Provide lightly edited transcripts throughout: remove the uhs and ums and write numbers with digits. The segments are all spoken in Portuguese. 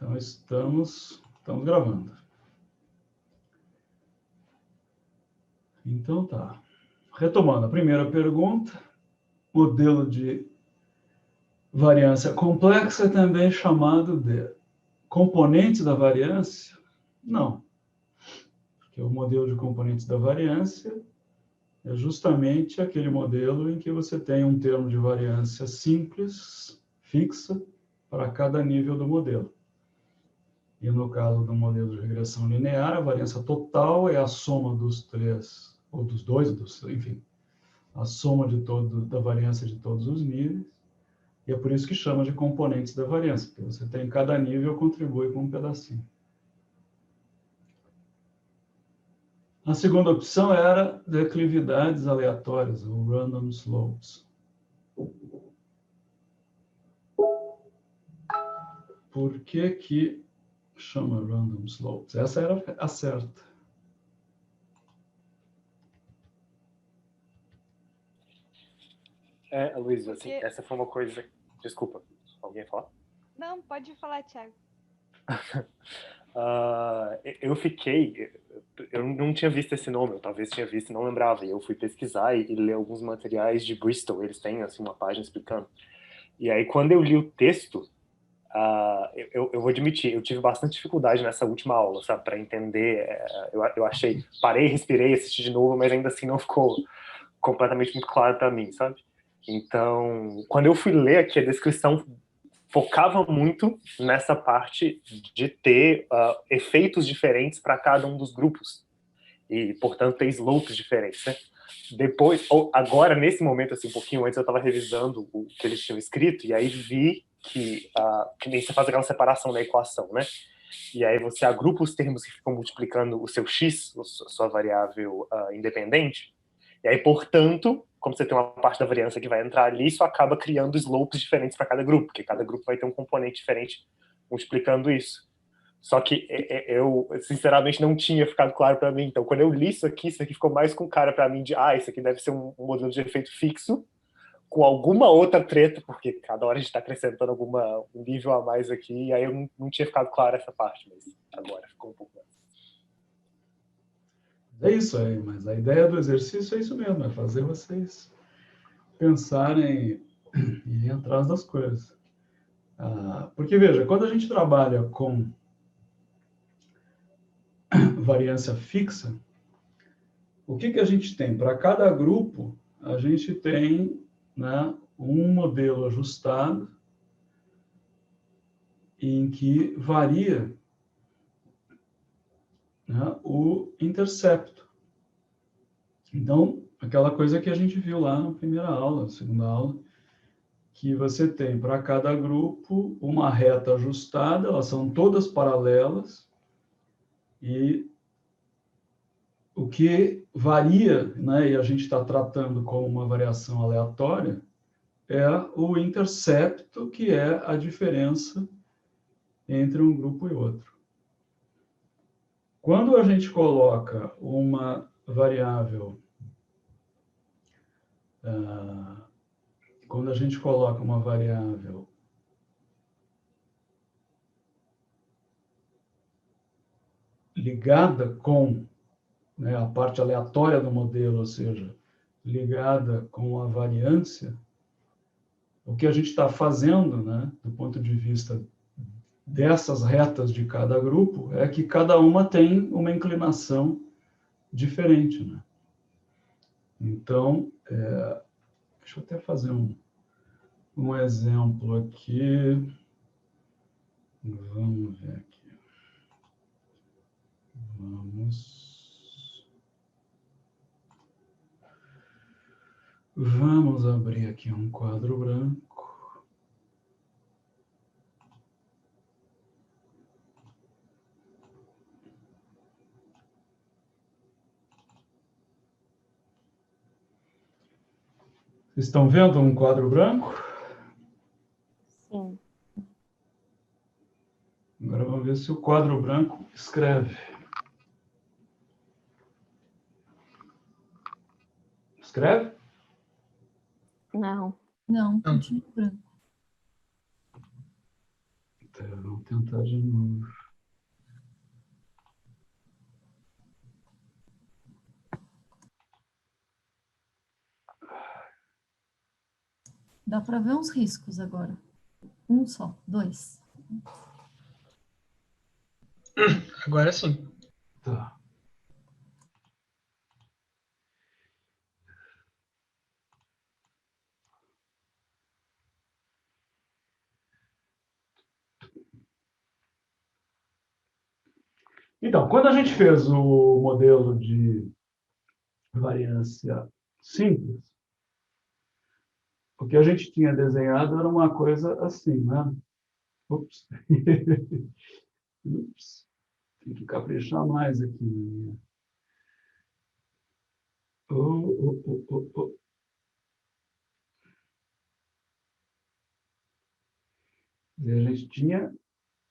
Então, estamos gravando. Então, tá. Retomando a primeira pergunta, modelo de variância complexa é também chamado de componente da variância? Não. Porque o modelo de componentes da variância é justamente aquele modelo em que você tem um termo de variância simples, fixa, para cada nível do modelo. E no caso do modelo de regressão linear, a variância total é a soma dos três, ou dos dois, enfim, a soma da variância de todos os níveis. E é por isso que chama de componentes da variância, porque você tem cada nível contribui com um pedacinho. A segunda opção era declividades aleatórias, ou random slopes. Por que chama random slopes? Essa era a certa. Luiz, assim, essa foi uma coisa... Desculpa, alguém ia falar? Não, pode falar, Thiago. Eu não tinha visto esse nome, eu talvez tinha visto e não lembrava, e eu fui pesquisar e ler alguns materiais de Bristol, eles têm assim, uma página explicando. E aí, quando eu li o texto, eu vou admitir, eu tive bastante dificuldade nessa última aula, sabe, para entender. Eu achei, parei, respirei, assisti de novo, mas ainda assim não ficou completamente muito claro para mim, sabe? Então, quando eu fui ler aqui a descrição, focava muito nessa parte de ter efeitos diferentes para cada um dos grupos e, portanto, ter slopes diferentes, né? Depois, agora, nesse momento, assim, um pouquinho antes, eu estava revisando o que eles tinham escrito e aí vi que nem você faz aquela separação da equação, né? E aí você agrupa os termos que ficam multiplicando o seu x, a sua variável independente, e aí, portanto, como você tem uma parte da variância que vai entrar ali, isso acaba criando slopes diferentes para cada grupo, porque cada grupo vai ter um componente diferente multiplicando isso. Só que eu, sinceramente, não tinha ficado claro para mim. Então, quando eu li isso aqui ficou mais com cara para mim de isso aqui deve ser um modelo de efeito fixo, com alguma outra treta, porque cada hora a gente está acrescentando um nível a mais aqui, e aí eu não tinha ficado claro essa parte, mas agora ficou um pouco mais. É isso aí, mas a ideia do exercício é isso mesmo, é fazer vocês pensarem e ir atrás das coisas. Porque, veja, quando a gente trabalha com variância fixa, o que a gente tem? Para cada grupo, a gente tem, né, um modelo ajustado em que varia, né, o intercepto. Então, aquela coisa que a gente viu lá na primeira aula, segunda aula, que você tem para cada grupo uma reta ajustada, elas são todas paralelas, e o que varia, né, e a gente está tratando como uma variação aleatória, é o intercepto, que é a diferença entre um grupo e outro. Quando a gente coloca uma variável, ligada com, né, a parte aleatória do modelo, ou seja, ligada com a variância, o que a gente está fazendo, né, do ponto de vista dessas retas de cada grupo, é que cada uma tem uma inclinação diferente, né? Então, deixa eu até fazer um exemplo aqui. Vamos ver aqui. Vamos abrir aqui um quadro branco. Vocês estão vendo um quadro branco? Sim. Agora vamos ver se o quadro branco escreve. Escreve? Não. Não, continua branco. Tá. Vamos tentar de novo. Dá para ver uns riscos agora. Um só, dois. Agora sim. Tá. Então, quando a gente fez o modelo de variância simples, o que a gente tinha desenhado era uma coisa assim, né? Ups. Ups. Tem que caprichar mais aqui. Oh. E a gente tinha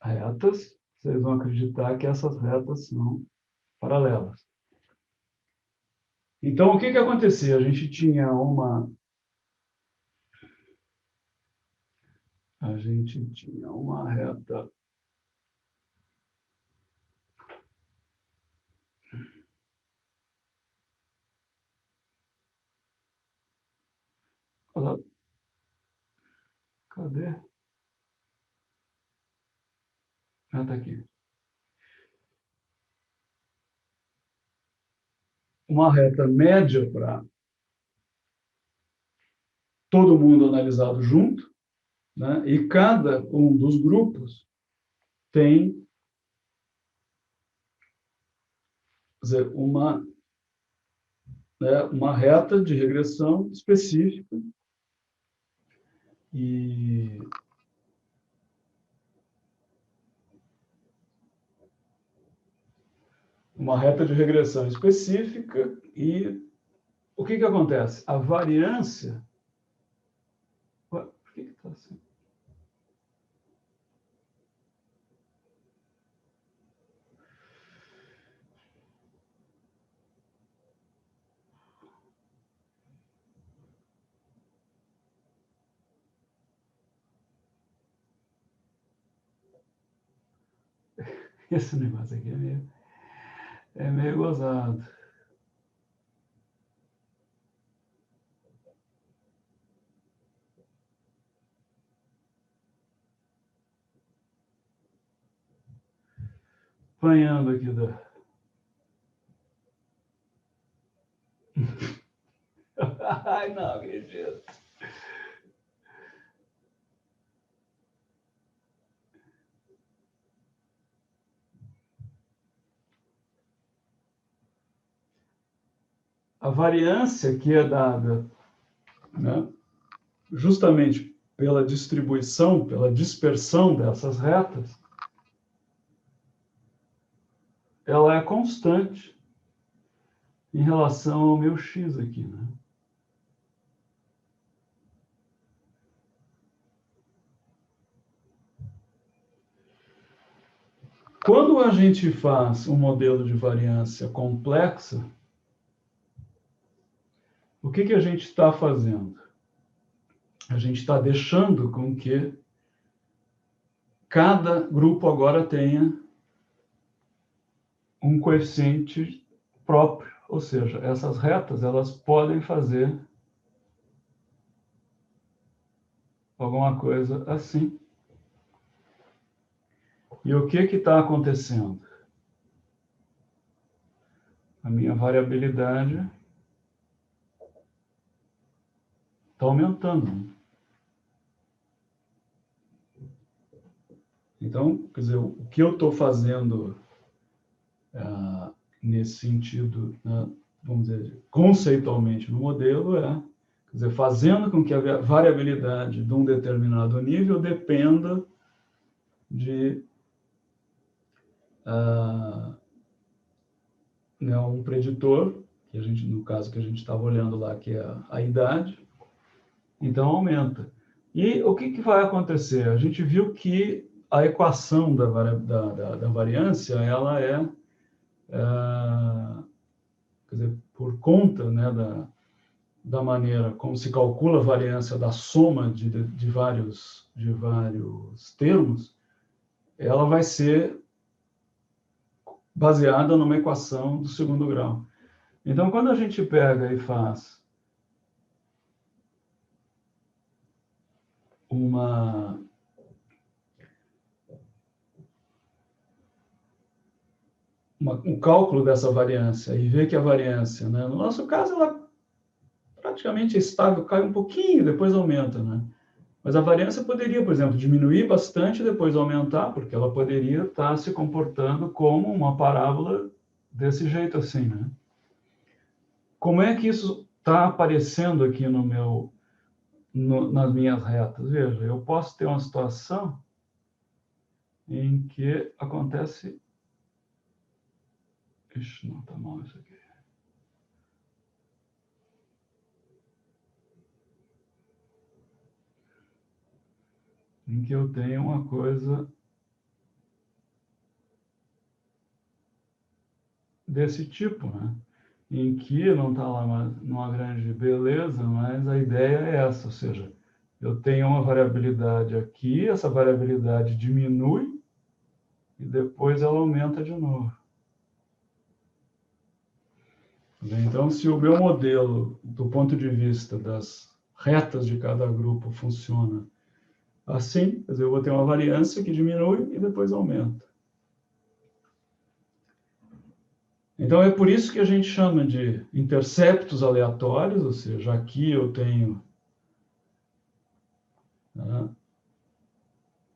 retas, vocês vão acreditar que essas retas são paralelas. Então, o que acontecia? A gente tinha uma reta cadê? Ah, está aqui. Uma reta média para todo mundo analisado junto, né? E cada um dos grupos tem, quer dizer, uma reta de regressão específica e uma reta de regressão específica e o que acontece? A variância... Ué, por que está assim? Esse negócio aqui é meio gozado. Apanhando aqui da... Ai, não acredito. A variância que é dada, né, justamente pela distribuição, pela dispersão dessas retas, ela é constante em relação ao meu x aqui, né? Quando a gente faz um modelo de variância complexa, o que a gente está fazendo? A gente está deixando com que cada grupo agora tenha um coeficiente próprio, ou seja, essas retas elas podem fazer alguma coisa assim. E o que está acontecendo? A minha variabilidade está aumentando. Então, quer dizer, o que eu estou fazendo nesse sentido, né, vamos dizer, conceitualmente no modelo quer dizer, fazendo com que a variabilidade de um determinado nível dependa de né, um preditor, que a gente, no caso que a gente estava olhando lá, que é a idade, então aumenta. E o que vai acontecer? A gente viu que a equação da variância, ela quer dizer, por conta, né, da maneira como se calcula a variância da soma de vários termos, ela vai ser baseada numa equação do segundo grau. Então, quando a gente pega e faz um cálculo dessa variância e vê que a variância, né, no nosso caso, ela praticamente é estável, cai um pouquinho, depois aumenta, né? Mas a variância poderia, por exemplo, diminuir bastante e depois aumentar, porque ela poderia estar se comportando como uma parábola desse jeito assim, né? Como é que isso está aparecendo aqui nas minhas retas? Veja, eu posso ter uma situação em que acontece... Ixi, não, está mal isso aqui. Em que eu tenho uma coisa desse tipo, né? Em que não está lá numa grande beleza, mas a ideia é essa, ou seja, eu tenho uma variabilidade aqui, essa variabilidade diminui e depois ela aumenta de novo. Então, se o meu modelo, do ponto de vista das retas de cada grupo, funciona assim, quer dizer, eu vou ter uma variância que diminui e depois aumenta. Então, é por isso que a gente chama de interceptos aleatórios, ou seja, aqui eu tenho, né,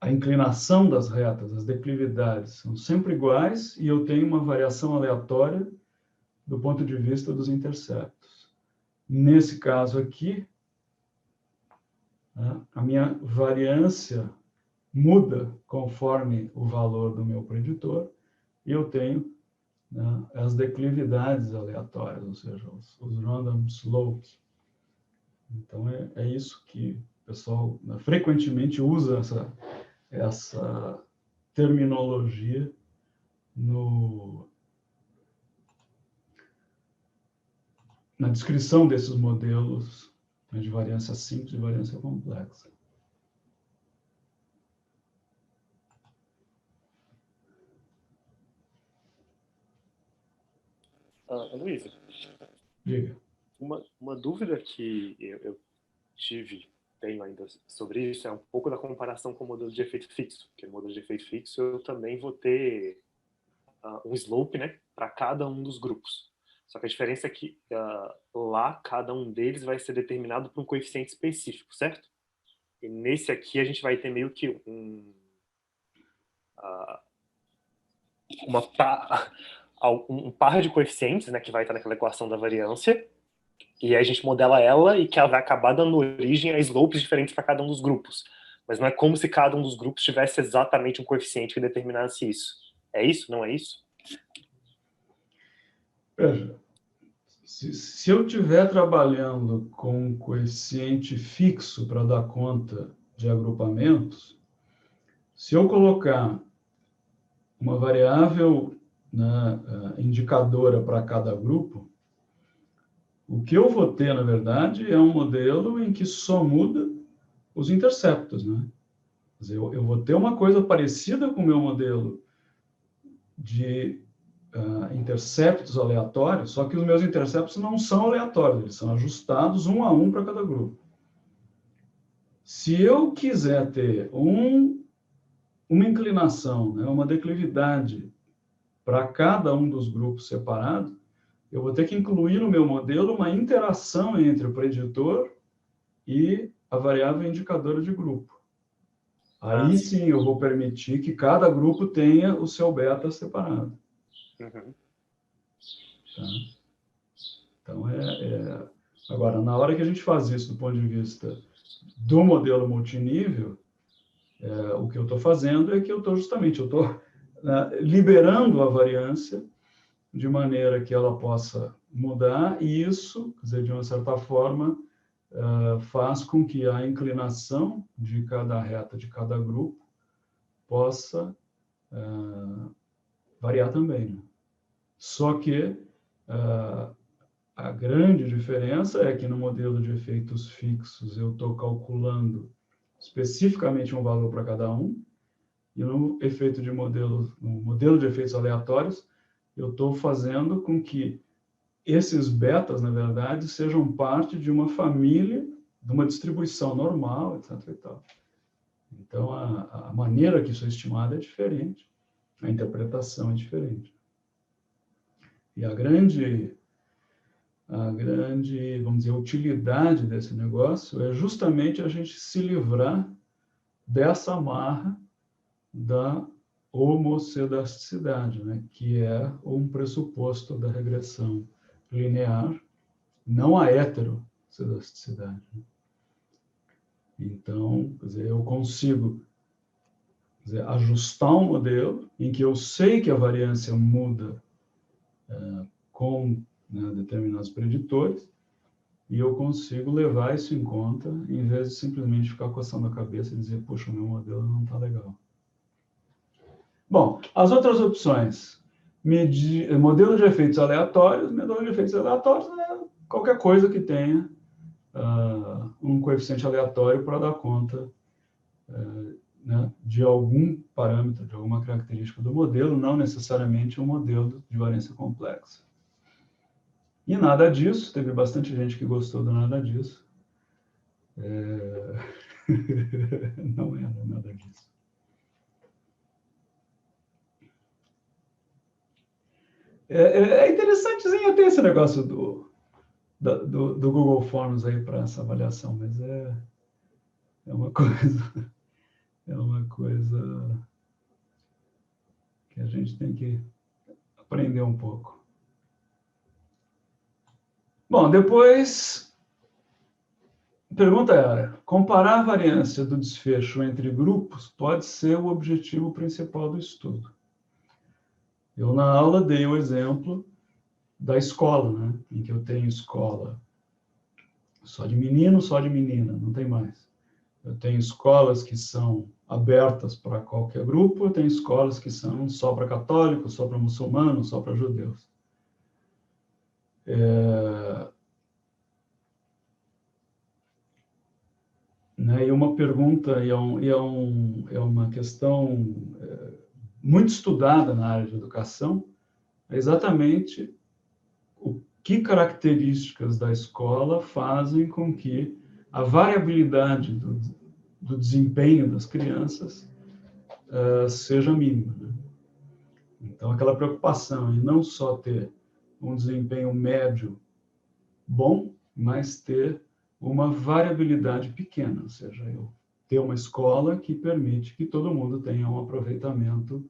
a inclinação das retas, as declividades, são sempre iguais e eu tenho uma variação aleatória do ponto de vista dos interceptos. Nesse caso aqui, né, a minha variância muda conforme o valor do meu preditor e eu tenho, né, as declividades aleatórias, ou seja, os random slopes. Então, é isso que o pessoal, né, frequentemente usa essa terminologia na descrição desses modelos, né, de variância simples e variância complexa. Luísa, Diga. uma dúvida que eu tenho ainda sobre isso, é um pouco da comparação com o modelo de efeito fixo, porque no modelo de efeito fixo eu também vou ter um slope, né, para cada um dos grupos. Só que a diferença é que lá cada um deles vai ser determinado por um coeficiente específico, certo? E nesse aqui a gente vai ter meio que um par de coeficientes, né, que vai estar naquela equação da variância, e aí a gente modela ela e que ela vai acabar dando origem a slopes diferentes para cada um dos grupos. Mas não é como se cada um dos grupos tivesse exatamente um coeficiente que determinasse isso. É isso? Não é isso? Veja, se eu estiver trabalhando com um coeficiente fixo para dar conta de agrupamentos, se eu colocar uma variável, né, indicadora para cada grupo, o que eu vou ter, na verdade, é um modelo em que só muda os interceptos, né? Quer dizer, eu vou ter uma coisa parecida com o meu modelo de interceptos aleatórios, só que os meus interceptos não são aleatórios, eles são ajustados um a um para cada grupo. Se eu quiser ter uma inclinação, né, uma declividade para cada um dos grupos separados, eu vou ter que incluir no meu modelo uma interação entre o preditor e a variável indicadora de grupo. Aí sim eu vou permitir que cada grupo tenha o seu beta separado. Uhum. Tá? Então, agora, na hora que a gente faz isso do ponto de vista do modelo multinível, o que eu estou fazendo é que eu estou liberando a variância de maneira que ela possa mudar, e isso, quer dizer, de uma certa forma, faz com que a inclinação de cada reta, de cada grupo, possa variar também, né? Só que a grande diferença é que no modelo de efeitos fixos eu estou calculando especificamente um valor para cada um, E no efeito de modelo, no modelo de efeitos aleatórios, eu estou fazendo com que esses betas, na verdade, sejam parte de uma família, de uma distribuição normal, etc. E tal. Então, a maneira que isso é estimado é diferente, a interpretação é diferente. E a grande, vamos dizer, utilidade desse negócio é justamente a gente se livrar dessa amarra da homocedasticidade, né? Que é um pressuposto da regressão linear, não a heterocedasticidade. Então, quer dizer, eu consigo ajustar um modelo em que eu sei que a variância muda com, né, determinados preditores, e eu consigo levar isso em conta, em vez de simplesmente ficar coçando a cabeça e dizer, puxa, o meu modelo não está legal. Bom, as outras opções, modelo de efeitos aleatórios, modelo de efeitos aleatórios é qualquer coisa que tenha um coeficiente aleatório para dar conta né, de algum parâmetro, de alguma característica do modelo, não necessariamente um modelo de variância complexa. E nada disso, teve bastante gente que gostou do nada disso. Não era nada disso. É interessantezinho até esse negócio do Google Forms aí para essa avaliação, mas é uma coisa que a gente tem que aprender um pouco. Bom, depois, a pergunta era, comparar a variância do desfecho entre grupos pode ser o objetivo principal do estudo. Eu, na aula, dei o exemplo da escola, né? Em que eu tenho escola só de menino, só de menina, não tem mais. Eu tenho escolas que são abertas para qualquer grupo, eu tenho escolas que são só para católicos, só para muçulmanos, só para judeus. Né? E uma pergunta, é uma questão muito estudada na área de educação, é exatamente o que características da escola fazem com que a variabilidade do desempenho das crianças seja mínima. Né? Então, aquela preocupação em não só ter um desempenho médio bom, mas ter uma variabilidade pequena, ou seja, eu ter uma escola que permite que todo mundo tenha um aproveitamento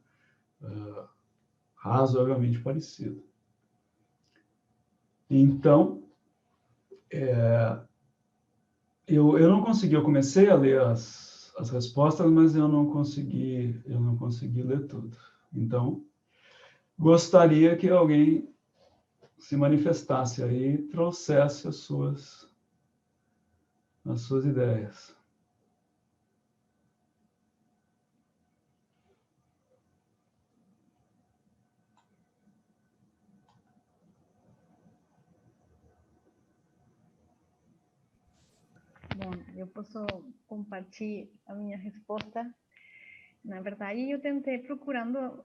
razoavelmente parecido. Então, eu não consegui, eu comecei a ler as respostas, mas eu não consegui ler tudo. Então, gostaria que alguém se manifestasse aí e trouxesse as suas ideias. Bom, eu posso compartilhar a minha resposta. Na verdade, eu tentei procurando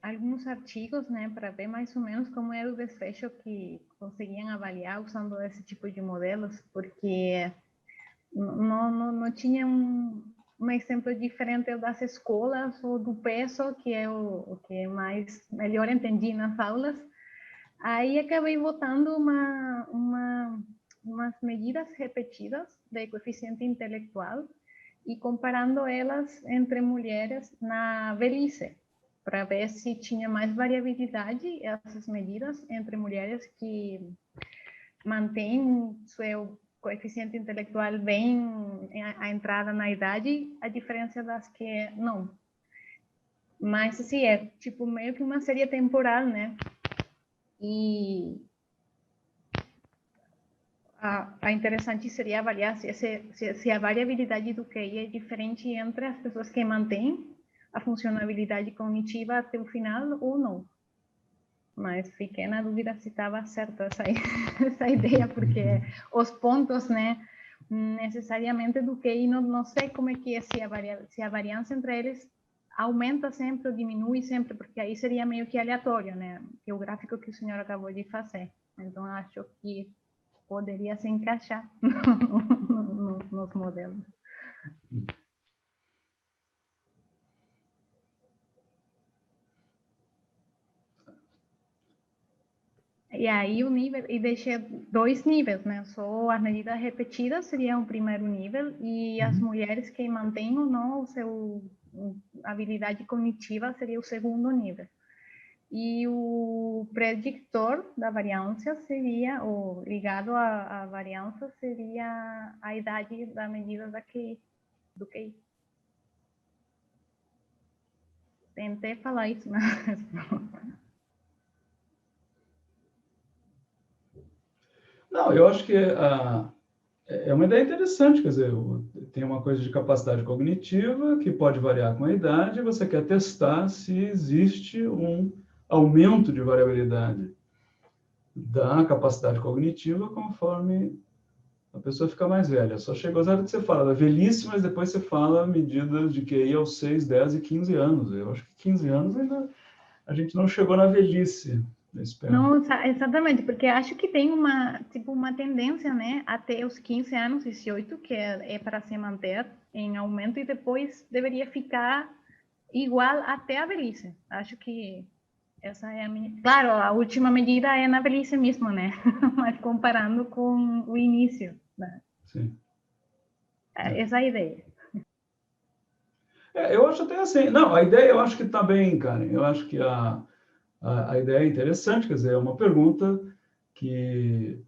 alguns artigos, né, para ver mais ou menos como era o desfecho que conseguiam avaliar usando esse tipo de modelos, porque não tinha um exemplo diferente das escolas ou do peso, que é o que melhor entendi nas aulas. Aí acabei botando umas medidas repetidas de coeficiente intelectual e comparando elas entre mulheres na velhice, para ver se tinha mais variabilidade essas medidas entre mulheres que mantêm seu coeficiente intelectual bem a entrada na idade, a diferença das que não. Mas, assim, é tipo meio que uma série temporal, né? E a interessante seria avaliar se a variabilidade do QI é diferente entre as pessoas que mantêm a funcionalidade cognitiva até o final ou não. Mas fiquei na dúvida se estava certa essa ideia, porque os pontos, né, necessariamente do QI, não sei como é que é, se a variância entre eles aumenta sempre ou diminui sempre, porque aí seria meio que aleatório, né? Que é o gráfico que o senhor acabou de fazer. Então, acho que poderia se encaixar nos modelos. E aí o nível, e deixei 2 níveis, né? Só as medidas repetidas seria o primeiro nível, e as mulheres que mantêm ou não a habilidade cognitiva seria o segundo nível. E o predictor da variância seria, ou ligado à variância, seria a idade da medida do QI. Tentei falar isso na resposta. Não, eu acho que é uma ideia interessante, quer dizer, tem uma coisa de capacidade cognitiva que pode variar com a idade, e você quer testar se existe um aumento de variabilidade da capacidade cognitiva conforme a pessoa fica mais velha. Só chega aos anos que você fala da velhice, mas depois você fala medidas de QI aos 6, 10 e 15 anos. Eu acho que 15 anos ainda a gente não chegou na velhice. Não, exatamente, porque acho que tem uma tendência, né, até os 15 anos, 18, que é para se manter em aumento, e depois deveria ficar igual até a velhice. Acho que essa é a minha... Claro, a última medida é na velhice mesmo, né? Mas comparando com o início, né? Sim. Essa é a ideia. Eu acho até assim. Não, a ideia eu acho que está bem, Karen. Eu acho que a ideia é interessante, quer dizer, é uma pergunta que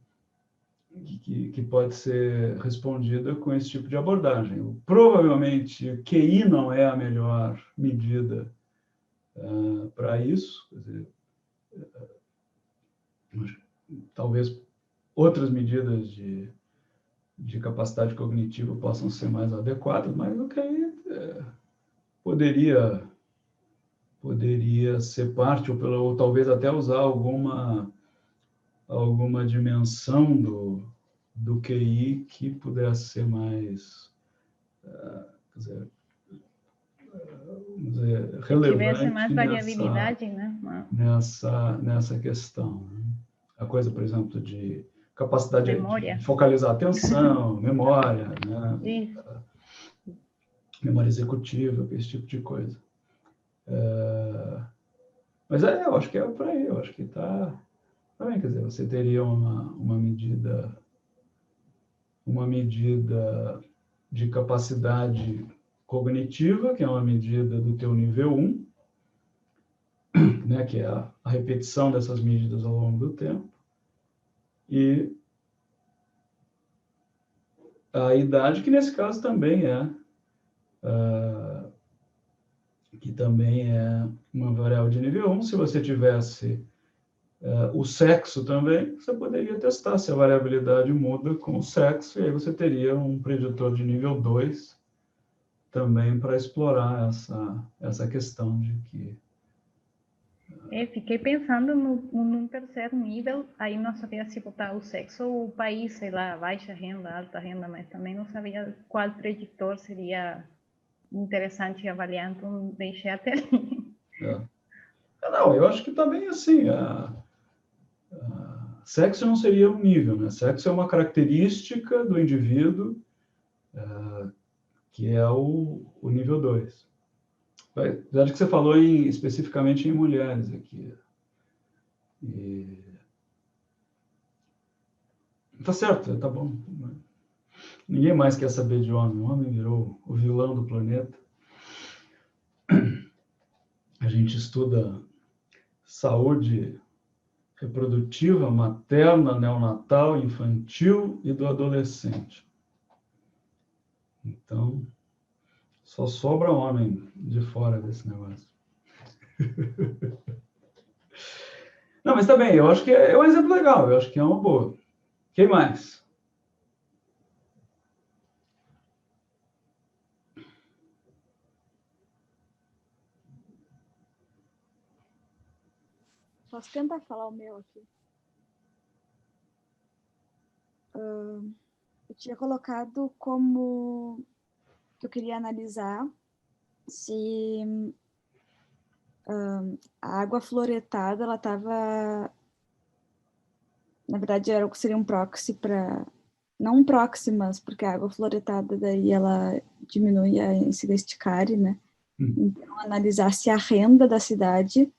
pode ser respondida com esse tipo de abordagem. Provavelmente, o QI não é a melhor medida para isso, quer dizer, talvez outras medidas de capacidade cognitiva possam ser mais adequadas, mas o QI poderia ser parte, ou talvez até usar alguma dimensão do QI que pudesse ser mais, quer dizer, Se tivesse relevante mais variabilidade, né? nessa questão. Né? A coisa, por exemplo, de capacidade de focalizar atenção, memória, né? Isso. Memória executiva, esse tipo de coisa. Mas eu acho que é por aí, eu acho que está bem, quer dizer, você teria uma medida de capacidade cognitiva, que é uma medida do teu nível 1, né, que é a repetição dessas medidas ao longo do tempo, e a idade, que nesse caso também uma variável de nível 1. Se você tivesse o sexo também, você poderia testar se a variabilidade muda com o sexo, e aí você teria um preditor de nível 2 também para explorar essa questão de que... Fiquei pensando num terceiro nível, aí não sabia se botar o sexo ou o país, sei lá, baixa renda, alta renda, mas também não sabia qual preditor seria interessante avaliar, então deixei até ali. Não, eu acho que também assim, sexo não seria um nível, né? Sexo é uma característica do indivíduo, que é o nível 2. Apesar de que você falou especificamente em mulheres aqui. Tá certo, tá bom. Ninguém mais quer saber de homem. O homem virou o vilão do planeta. A gente estuda saúde reprodutiva, materna, neonatal, infantil e do adolescente. Então, só sobra homem de fora desse negócio. Não, mas tá bem, eu acho que é um exemplo legal, eu acho que é uma boa. Quem mais? Posso tentar falar o meu aqui? Eu tinha colocado como que eu queria analisar se a água fluoretada, ela estava... Na verdade, seria um proxy para... Não um proxy, mas porque a água fluoretada, daí ela diminui a incidência de cárie, né? Então, analisar se a renda da cidade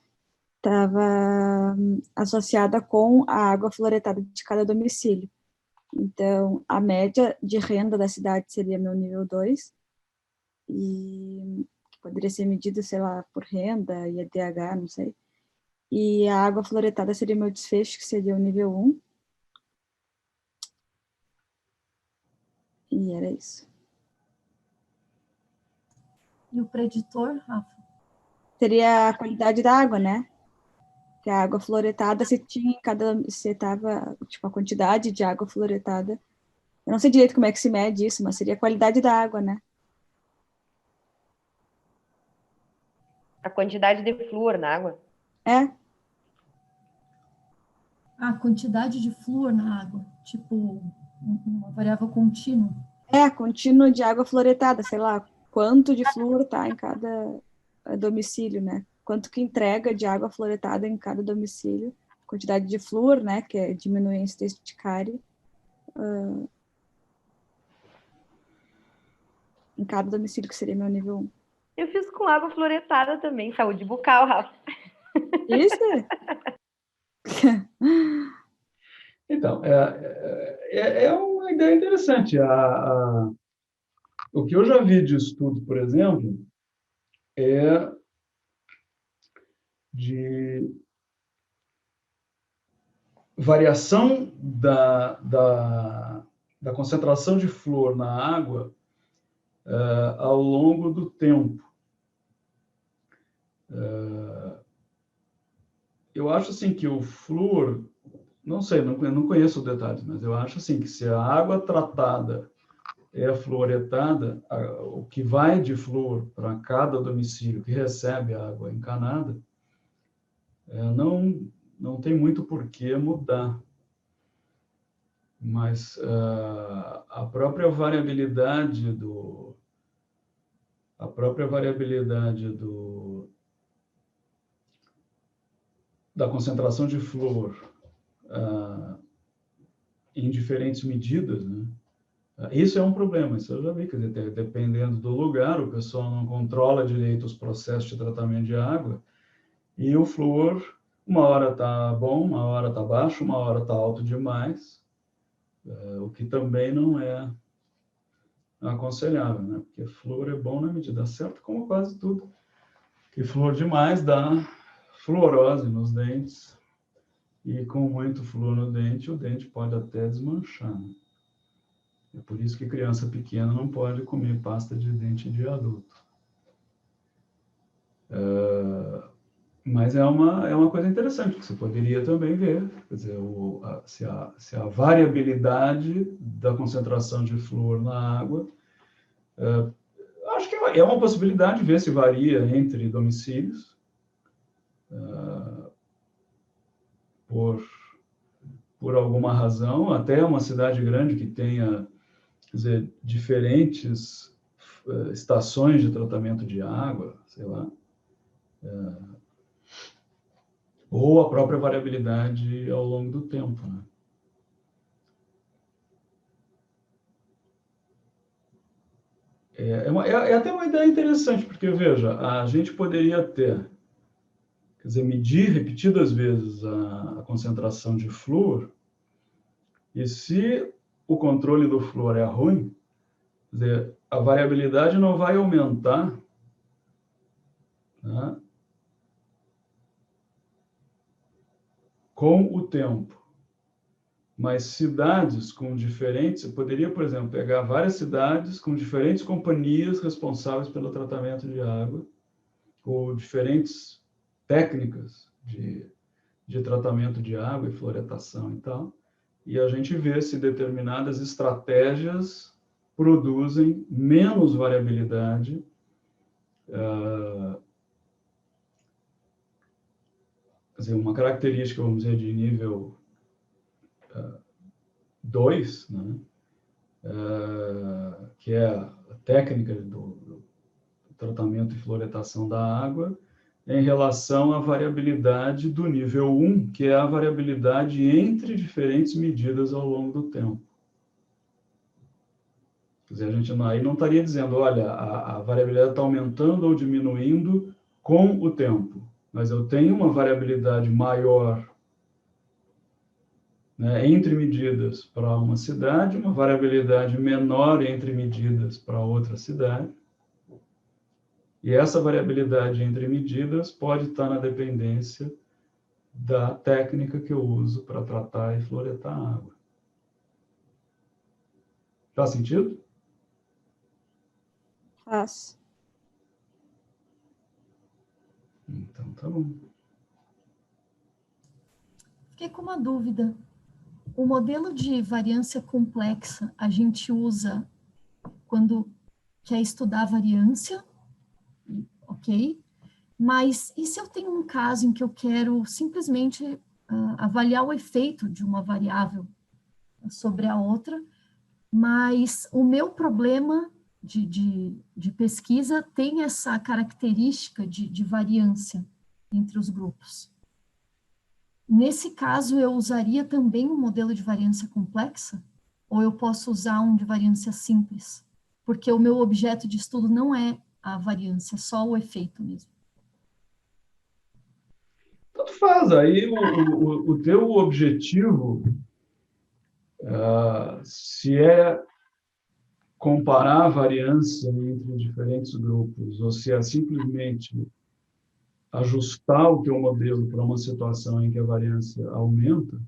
estava associada com a água fluoretada de cada domicílio. Então, a média de renda da cidade seria meu nível 2, e poderia ser medido, sei lá, por renda, IDH, não sei. E a água fluoretada seria meu desfecho, que seria o nível 1. E era isso. E o preditor, Rafa? Seria a qualidade da água, né? Que a água fluoretada, se tava, tipo, a quantidade de água fluoretada. Eu não sei direito como é que se mede isso, mas seria a qualidade da água, né? A quantidade de flúor na água. É, A quantidade de flúor na água, tipo uma variável contínua. contínuo de água fluoretada, sei lá, quanto de flúor tá em cada domicílio, né? Quanto que entrega de água fluoretada em cada domicílio, quantidade de flúor, né, que é diminuir a incidência de cárie, em cada domicílio, que seria meu nível 1. Eu fiz com água fluoretada também, saúde bucal, Rafa. Isso? Então, é uma ideia interessante. O que eu já vi de estudo, por exemplo, é de variação da concentração de flúor na água ao longo do tempo. Eu acho assim que o flúor, não sei, não conheço os detalhes, mas eu acho assim que se a água tratada é fluoretada, o que vai de flúor para cada domicílio que recebe a água encanada, não tem muito por que mudar. Mas a própria variabilidade da concentração de flúor em diferentes medidas, né? Isso é um problema, isso eu já vi, quer dizer, dependendo do lugar, o pessoal não controla direito os processos de tratamento de água, e o flúor, uma hora está bom, uma hora está baixo, uma hora está alto demais, o que também não é aconselhável, né? Porque flúor é bom na medida certa, como quase tudo. Que flúor demais dá fluorose nos dentes, e com muito flúor no dente, o dente pode até desmanchar, né? É por isso que criança pequena não pode comer pasta de dente de adulto. Mas é uma coisa interessante, que você poderia também ver, quer dizer, se a variabilidade da concentração de flúor na água, acho que é uma possibilidade de ver se varia entre domicílios, por alguma razão, até uma cidade grande que tenha, quer dizer, diferentes estações de tratamento de água, sei lá, ou a própria variabilidade ao longo do tempo, né? É até uma ideia interessante, porque, veja, a gente poderia ter, quer dizer, medir repetidas vezes a concentração de flúor, e se o controle do flúor é ruim, quer dizer, a variabilidade não vai aumentar, né, com o tempo. Mas cidades com diferentes... Eu poderia, por exemplo, pegar várias cidades com diferentes companhias responsáveis pelo tratamento de água, ou diferentes técnicas de tratamento de água e fluoretação e tal, e a gente vê se determinadas estratégias produzem menos variabilidade quer dizer, uma característica, vamos dizer, de nível 2, né? Que é a técnica do tratamento e fluoretação da água, em relação à variabilidade do nível 1, que é a variabilidade entre diferentes medidas ao longo do tempo. Quer dizer, a gente aí não estaria dizendo, olha, a variabilidade está aumentando ou diminuindo com o tempo, mas eu tenho uma variabilidade maior, né, entre medidas para uma cidade, uma variabilidade menor entre medidas para outra cidade. E essa variabilidade entre medidas pode estar na dependência da técnica que eu uso para tratar e fluoretar a água. Faz sentido? Faz. Então, tá bom. Fiquei com uma dúvida. O modelo de variância complexa a gente usa quando quer estudar a variância, ok? Mas e se eu tenho um caso em que eu quero simplesmente avaliar o efeito de uma variável sobre a outra, mas o meu problema de pesquisa tem essa característica de variância entre os grupos? Nesse caso, eu usaria também um modelo de variância complexa? Ou eu posso usar um de variância simples? Porque o meu objeto de estudo não é a variância, é só o efeito mesmo. Tanto faz. Aí o teu objetivo, se é comparar a variância entre diferentes grupos, ou se é simplesmente ajustar o teu modelo para uma situação em que a variância aumenta,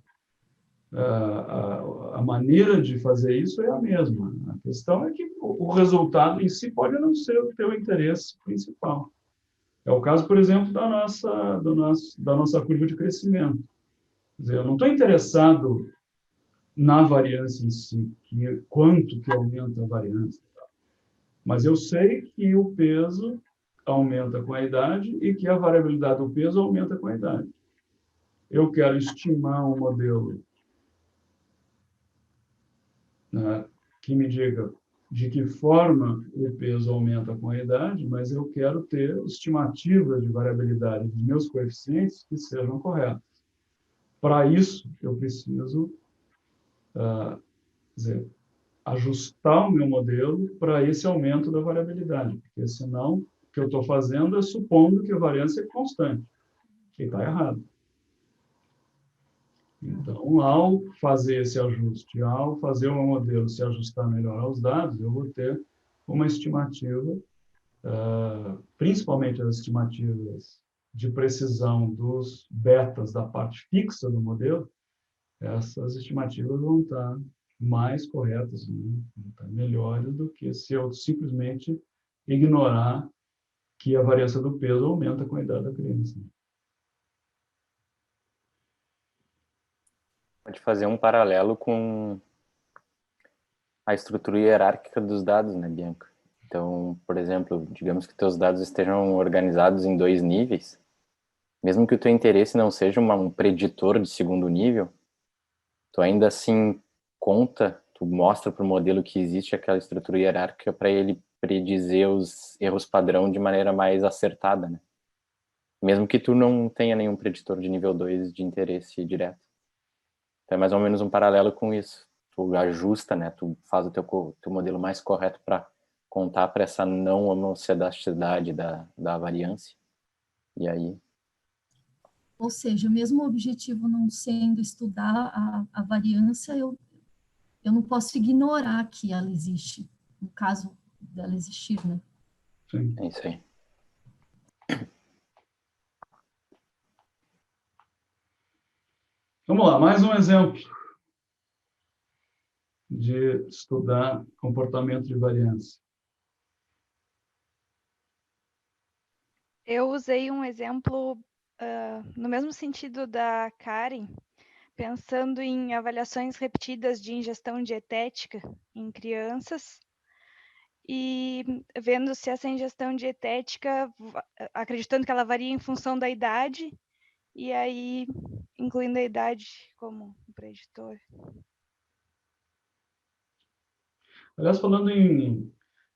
a maneira de fazer isso é a mesma. A questão é que o resultado em si pode não ser o teu interesse principal. É o caso, por exemplo, da nossa curva de crescimento. Quer dizer, eu não estou interessado na variância em si, quanto que aumenta a variância. Mas eu sei que o peso aumenta com a idade e que a variabilidade do peso aumenta com a idade. Eu quero estimar um modelo, né, que me diga de que forma o peso aumenta com a idade, mas eu quero ter estimativas de variabilidade dos meus coeficientes que sejam corretas. Para isso, eu preciso dizer, ajustar o meu modelo para esse aumento da variabilidade, porque senão o que eu estou fazendo é supondo que a variância é constante, que está errado. Então, ao fazer esse ajuste, ao fazer o meu modelo se ajustar melhor aos dados, eu vou ter uma estimativa, principalmente as estimativas de precisão dos betas da parte fixa do modelo, essas estimativas vão estar mais corretas, né? Vão estar melhores do que se eu simplesmente ignorar que a variância do peso aumenta com a idade da criança. Pode fazer um paralelo com a estrutura hierárquica dos dados, né, Bianca? Então, por exemplo, digamos que teus dados estejam organizados em 2 níveis, mesmo que o teu interesse não seja um preditor de segundo nível, tu ainda assim tu mostra para o modelo que existe aquela estrutura hierárquica para ele predizer os erros padrão de maneira mais acertada, né? Mesmo que tu não tenha nenhum preditor de nível 2 de interesse direto. Então é mais ou menos um paralelo com isso. Tu ajusta, né? Tu faz o teu modelo mais correto para contar para essa não homocedasticidade da variância. E aí... Ou seja, mesmo o objetivo não sendo estudar a variância, eu não posso ignorar que ela existe, no caso dela existir, né? Sim. É isso aí. Vamos lá, mais um exemplo de estudar comportamento de variância. Eu usei um exemplo no mesmo sentido da Karen, pensando em avaliações repetidas de ingestão dietética em crianças e vendo se essa ingestão dietética, acreditando que ela varia em função da idade, e aí incluindo a idade como preditor. Aliás, falando em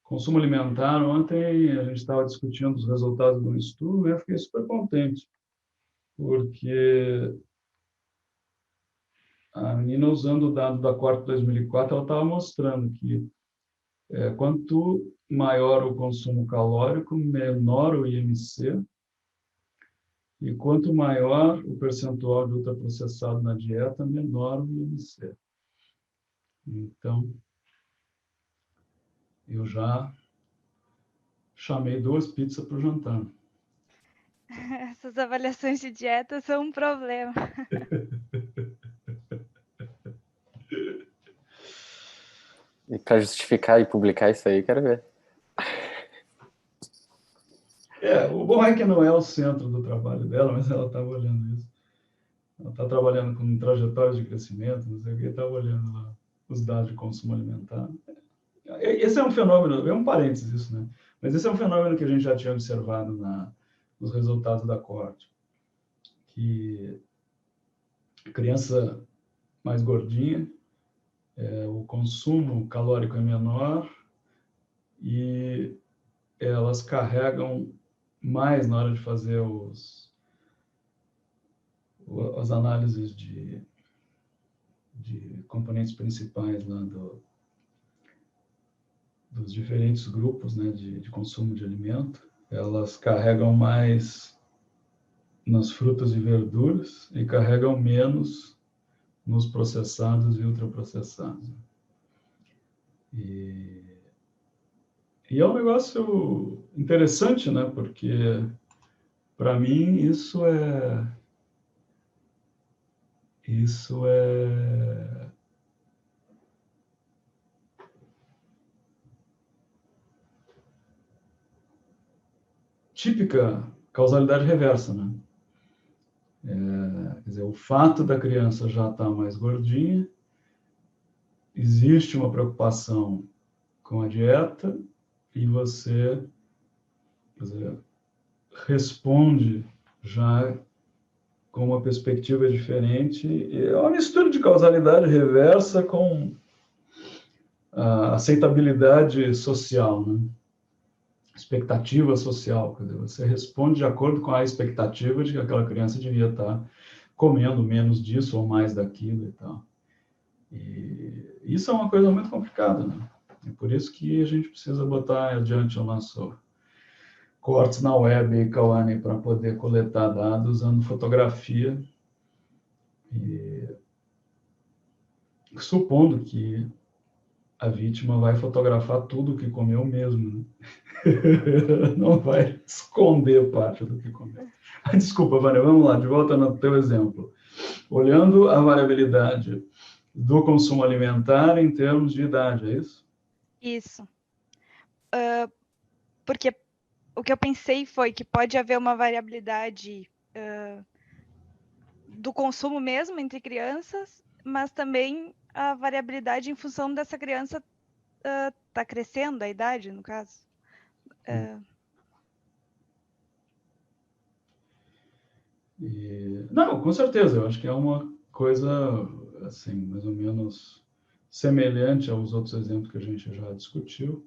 Consumo alimentar, ontem a gente estava discutindo os resultados de um estudo, né? Eu fiquei super contente, porque a menina, usando o dado da Corte 2004, ela estava mostrando que quanto maior o consumo calórico, menor o IMC, e quanto maior o percentual de ultraprocessado na dieta, menor o IMC. Então, eu já chamei 2 pizzas para o jantar. Essas avaliações de dieta são um problema. E para justificar e publicar isso aí, quero ver. O bom é que não é o centro do trabalho dela, mas ela estava olhando isso. Ela está trabalhando com trajetórias de crescimento, não sei o que, estava olhando lá os dados de consumo alimentar. Esse é um fenômeno, é um parênteses isso, né? Mas esse é um fenômeno que a gente já tinha observado nos resultados da corte, que a criança mais gordinha, o consumo calórico é menor e elas carregam mais na hora de fazer as análises de componentes principais lá dos diferentes grupos, né, de consumo de alimento. Elas carregam mais nas frutas e verduras e carregam menos nos processados e ultraprocessados. E é um negócio interessante, né? Porque, para mim, isso é típica causalidade reversa, né? Quer dizer, o fato da criança já estar mais gordinha, existe uma preocupação com a dieta e você, quer dizer, responde já com uma perspectiva diferente. É uma mistura de causalidade reversa com a aceitabilidade social, né? Expectativa social, quer dizer, você responde de acordo com a expectativa de que aquela criança devia estar comendo menos disso ou mais daquilo e tal. E isso é uma coisa muito complicada, né? É por isso que a gente precisa botar adiante o nosso cortes na web e Kawane para poder coletar dados usando fotografia, e supondo que a vítima vai fotografar tudo o que comeu mesmo, né? Não vai esconder parte do que comeu. Desculpa, Vânia, vamos lá, de volta no teu exemplo. Olhando a variabilidade do consumo alimentar em termos de idade, é isso? Isso. Porque o que eu pensei foi que pode haver uma variabilidade do consumo mesmo entre crianças, mas também a variabilidade em função dessa criança tá crescendo, a idade, no caso. Não, com certeza, eu acho que é uma coisa, assim, mais ou menos semelhante aos outros exemplos que a gente já discutiu.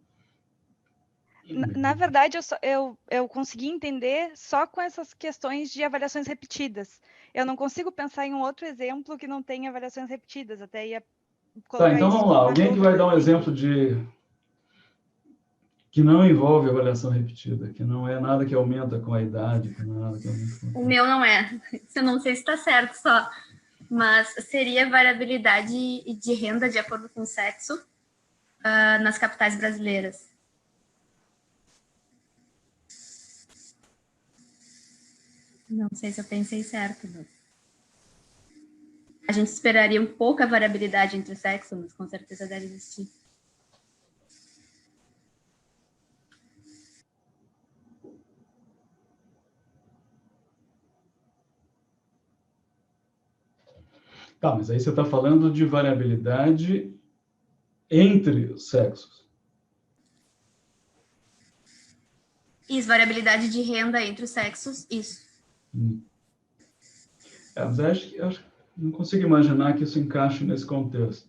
Na verdade, eu consegui entender só com essas questões de avaliações repetidas. Eu não consigo pensar em um outro exemplo que não tenha avaliações repetidas, até ia colocar então isso vamos lá, como uma alguém que vai dúvida. dar um exemplo que não envolve avaliação repetida, que não é nada que aumenta com a idade, que não é nada que aumenta com... O meu não é. Eu não sei se está certo só, mas seria variabilidade de renda de acordo com o sexo nas capitais brasileiras. Não sei se eu pensei certo, mas... A gente esperaria um pouco a variabilidade entre o sexo, mas com certeza deve existir. Tá, mas aí você está falando de variabilidade entre os sexos. Isso, variabilidade de renda entre os sexos, isso. Mas acho que não consigo imaginar que isso encaixe nesse contexto.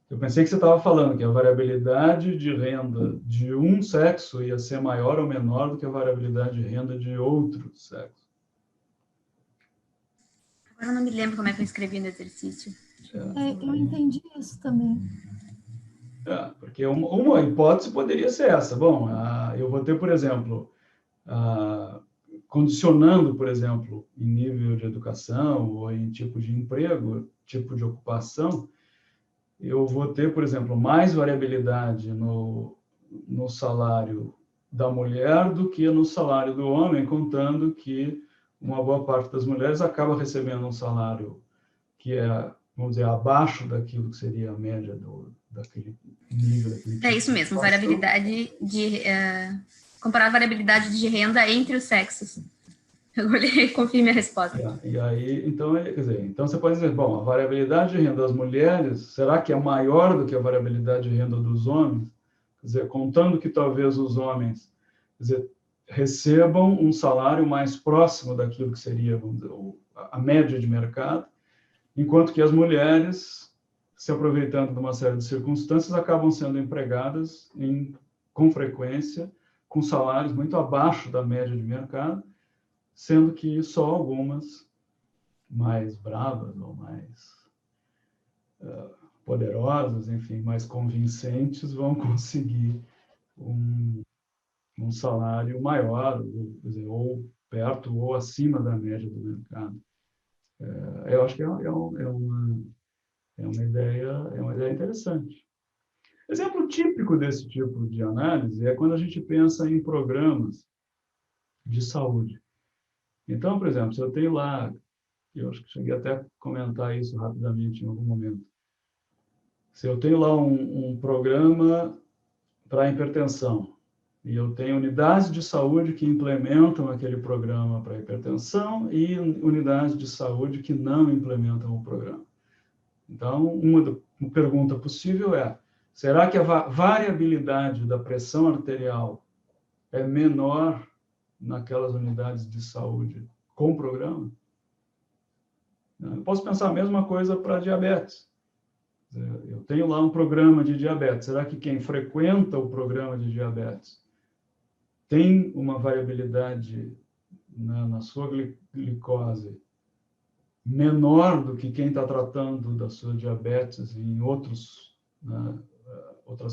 Eu pensei que você estava falando que a variabilidade de renda de um sexo ia ser maior ou menor do que a variabilidade de renda de outro sexo. Agora eu não me lembro como é que eu escrevi no exercício. Eu entendi isso também. Porque uma hipótese poderia ser essa. Bom, eu vou ter, por exemplo, condicionando, por exemplo, em nível de educação ou em tipo de emprego, tipo de ocupação, eu vou ter, por exemplo, mais variabilidade no salário da mulher do que no salário do homem, contando que uma boa parte das mulheres acaba recebendo um salário que é, vamos dizer, abaixo daquilo que seria a média daquele nível. É isso mesmo, variabilidade de... comparar a variabilidade de renda entre os sexos. Eu olhei, confirme a resposta. E aí, então, quer dizer, então você pode dizer, bom, a variabilidade de renda das mulheres, será que é maior do que a variabilidade de renda dos homens? Quer dizer, contando que talvez os homens, quer dizer, recebam um salário mais próximo daquilo que seria, vamos dizer, a média de mercado, enquanto que as mulheres, se aproveitando de uma série de circunstâncias, acabam sendo empregadas com frequência, com salários muito abaixo da média de mercado, sendo que só algumas mais bravas ou mais poderosas, enfim, mais convincentes, vão conseguir um salário maior, quer dizer, ou perto ou acima da média do mercado. Eu acho que é uma ideia interessante. Exemplo típico desse tipo de análise é quando a gente pensa em programas de saúde. Então, por exemplo, se eu tenho lá, eu acho que cheguei até a comentar isso rapidamente em algum momento, se eu tenho lá um programa para hipertensão, e eu tenho unidades de saúde que implementam aquele programa para hipertensão e unidades de saúde que não implementam o programa. Então, uma pergunta possível é, será que a variabilidade da pressão arterial é menor naquelas unidades de saúde com o programa? Eu posso pensar a mesma coisa para diabetes. Eu tenho lá um programa de diabetes. Será que quem frequenta o programa de diabetes tem uma variabilidade na sua glicose menor do que quem está tratando da sua diabetes em outras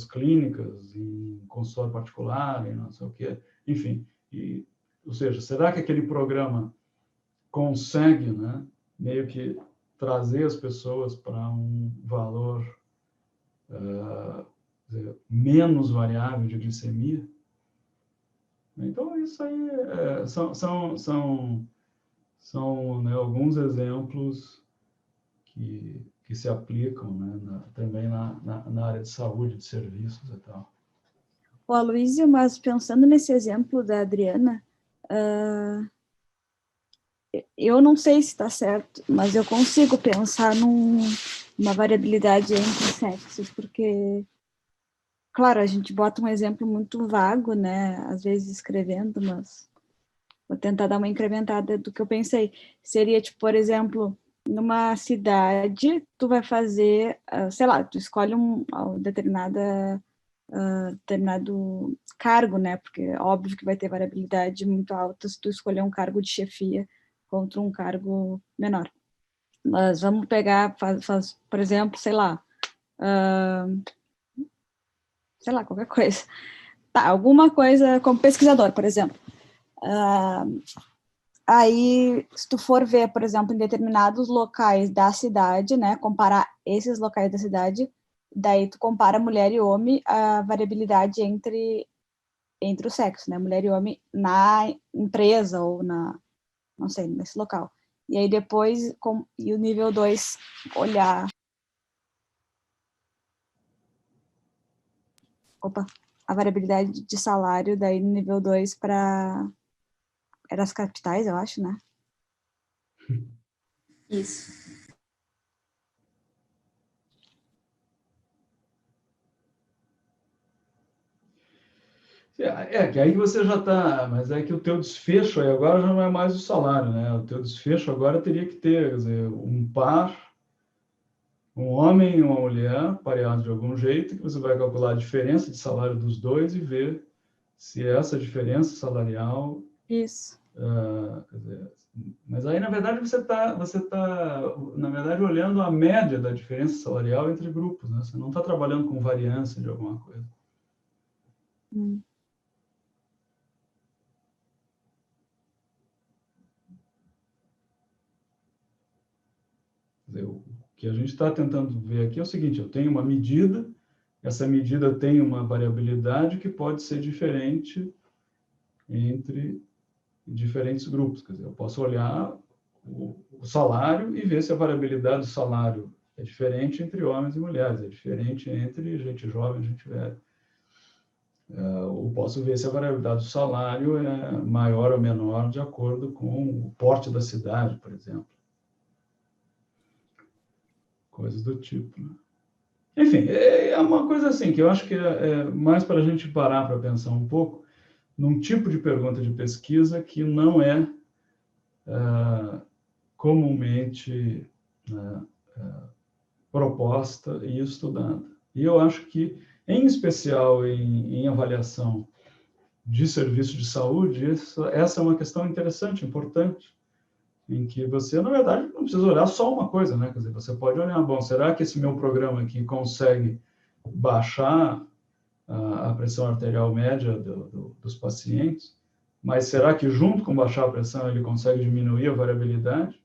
clínicas, em consultório particular, em não sei o quê? Enfim, ou seja, será que aquele programa consegue, meio que trazer as pessoas para um valor menos variável de glicemia? Então, isso aí são alguns exemplos que se aplicam também na área de saúde, de serviços e tal. O Aloysio, mas pensando nesse exemplo da Adriana, eu não sei se está certo, mas eu consigo pensar numa variabilidade entre sexos, porque, claro, a gente bota um exemplo muito vago, né? Às vezes escrevendo, mas vou tentar dar uma incrementada do que eu pensei. Seria, tipo, por exemplo, numa cidade, tu vai fazer, sei lá, tu escolhe um determinado cargo, né? Porque é óbvio que vai ter variabilidade muito alta se tu escolher um cargo de chefia contra um cargo menor. Mas vamos pegar, por exemplo, sei lá, qualquer coisa. Tá, alguma coisa como pesquisador, por exemplo. Aí, se tu for ver, por exemplo, em determinados locais da cidade, né, comparar esses locais da cidade, daí tu compara mulher e homem, a variabilidade entre os sexos, né, mulher e homem na empresa ou não sei, nesse local. E aí depois, e o nível 2, olhar a variabilidade de salário, daí no nível 2 para as capitais, eu acho, né? Isso. Que aí você já está, mas é que o teu desfecho aí agora já não é mais o salário, né? O teu desfecho agora teria que ter, quer dizer, um par um homem e uma mulher pareados de algum jeito, que você vai calcular a diferença de salário dos dois e ver se essa diferença salarial... Isso. Quer dizer, mas aí, na verdade, você tá, na verdade, olhando a média da diferença salarial entre grupos, né? Você não está trabalhando com variância de alguma coisa. Quer dizer, o que a gente está tentando ver aqui é o seguinte: eu tenho uma medida, essa medida tem uma variabilidade que pode ser diferente entre diferentes grupos. Quer dizer, eu posso olhar o salário e ver se a variabilidade do salário é diferente entre homens e mulheres, é diferente entre gente jovem e gente velha. Eu posso ver se a variabilidade do salário é maior ou menor de acordo com o porte da cidade, por exemplo. Coisas do tipo, né? Enfim, é uma coisa assim, que eu acho que é mais para a gente parar para pensar um pouco num tipo de pergunta de pesquisa que não é comumente proposta e estudada. E eu acho que, em especial em avaliação de serviço de saúde, essa é uma questão interessante, importante, em que você, na verdade, não precisa olhar só uma coisa, né? Quer dizer, você pode olhar, bom, será que esse meu programa aqui consegue baixar a pressão arterial média dos pacientes? Mas será que, junto com baixar a pressão, ele consegue diminuir a variabilidade?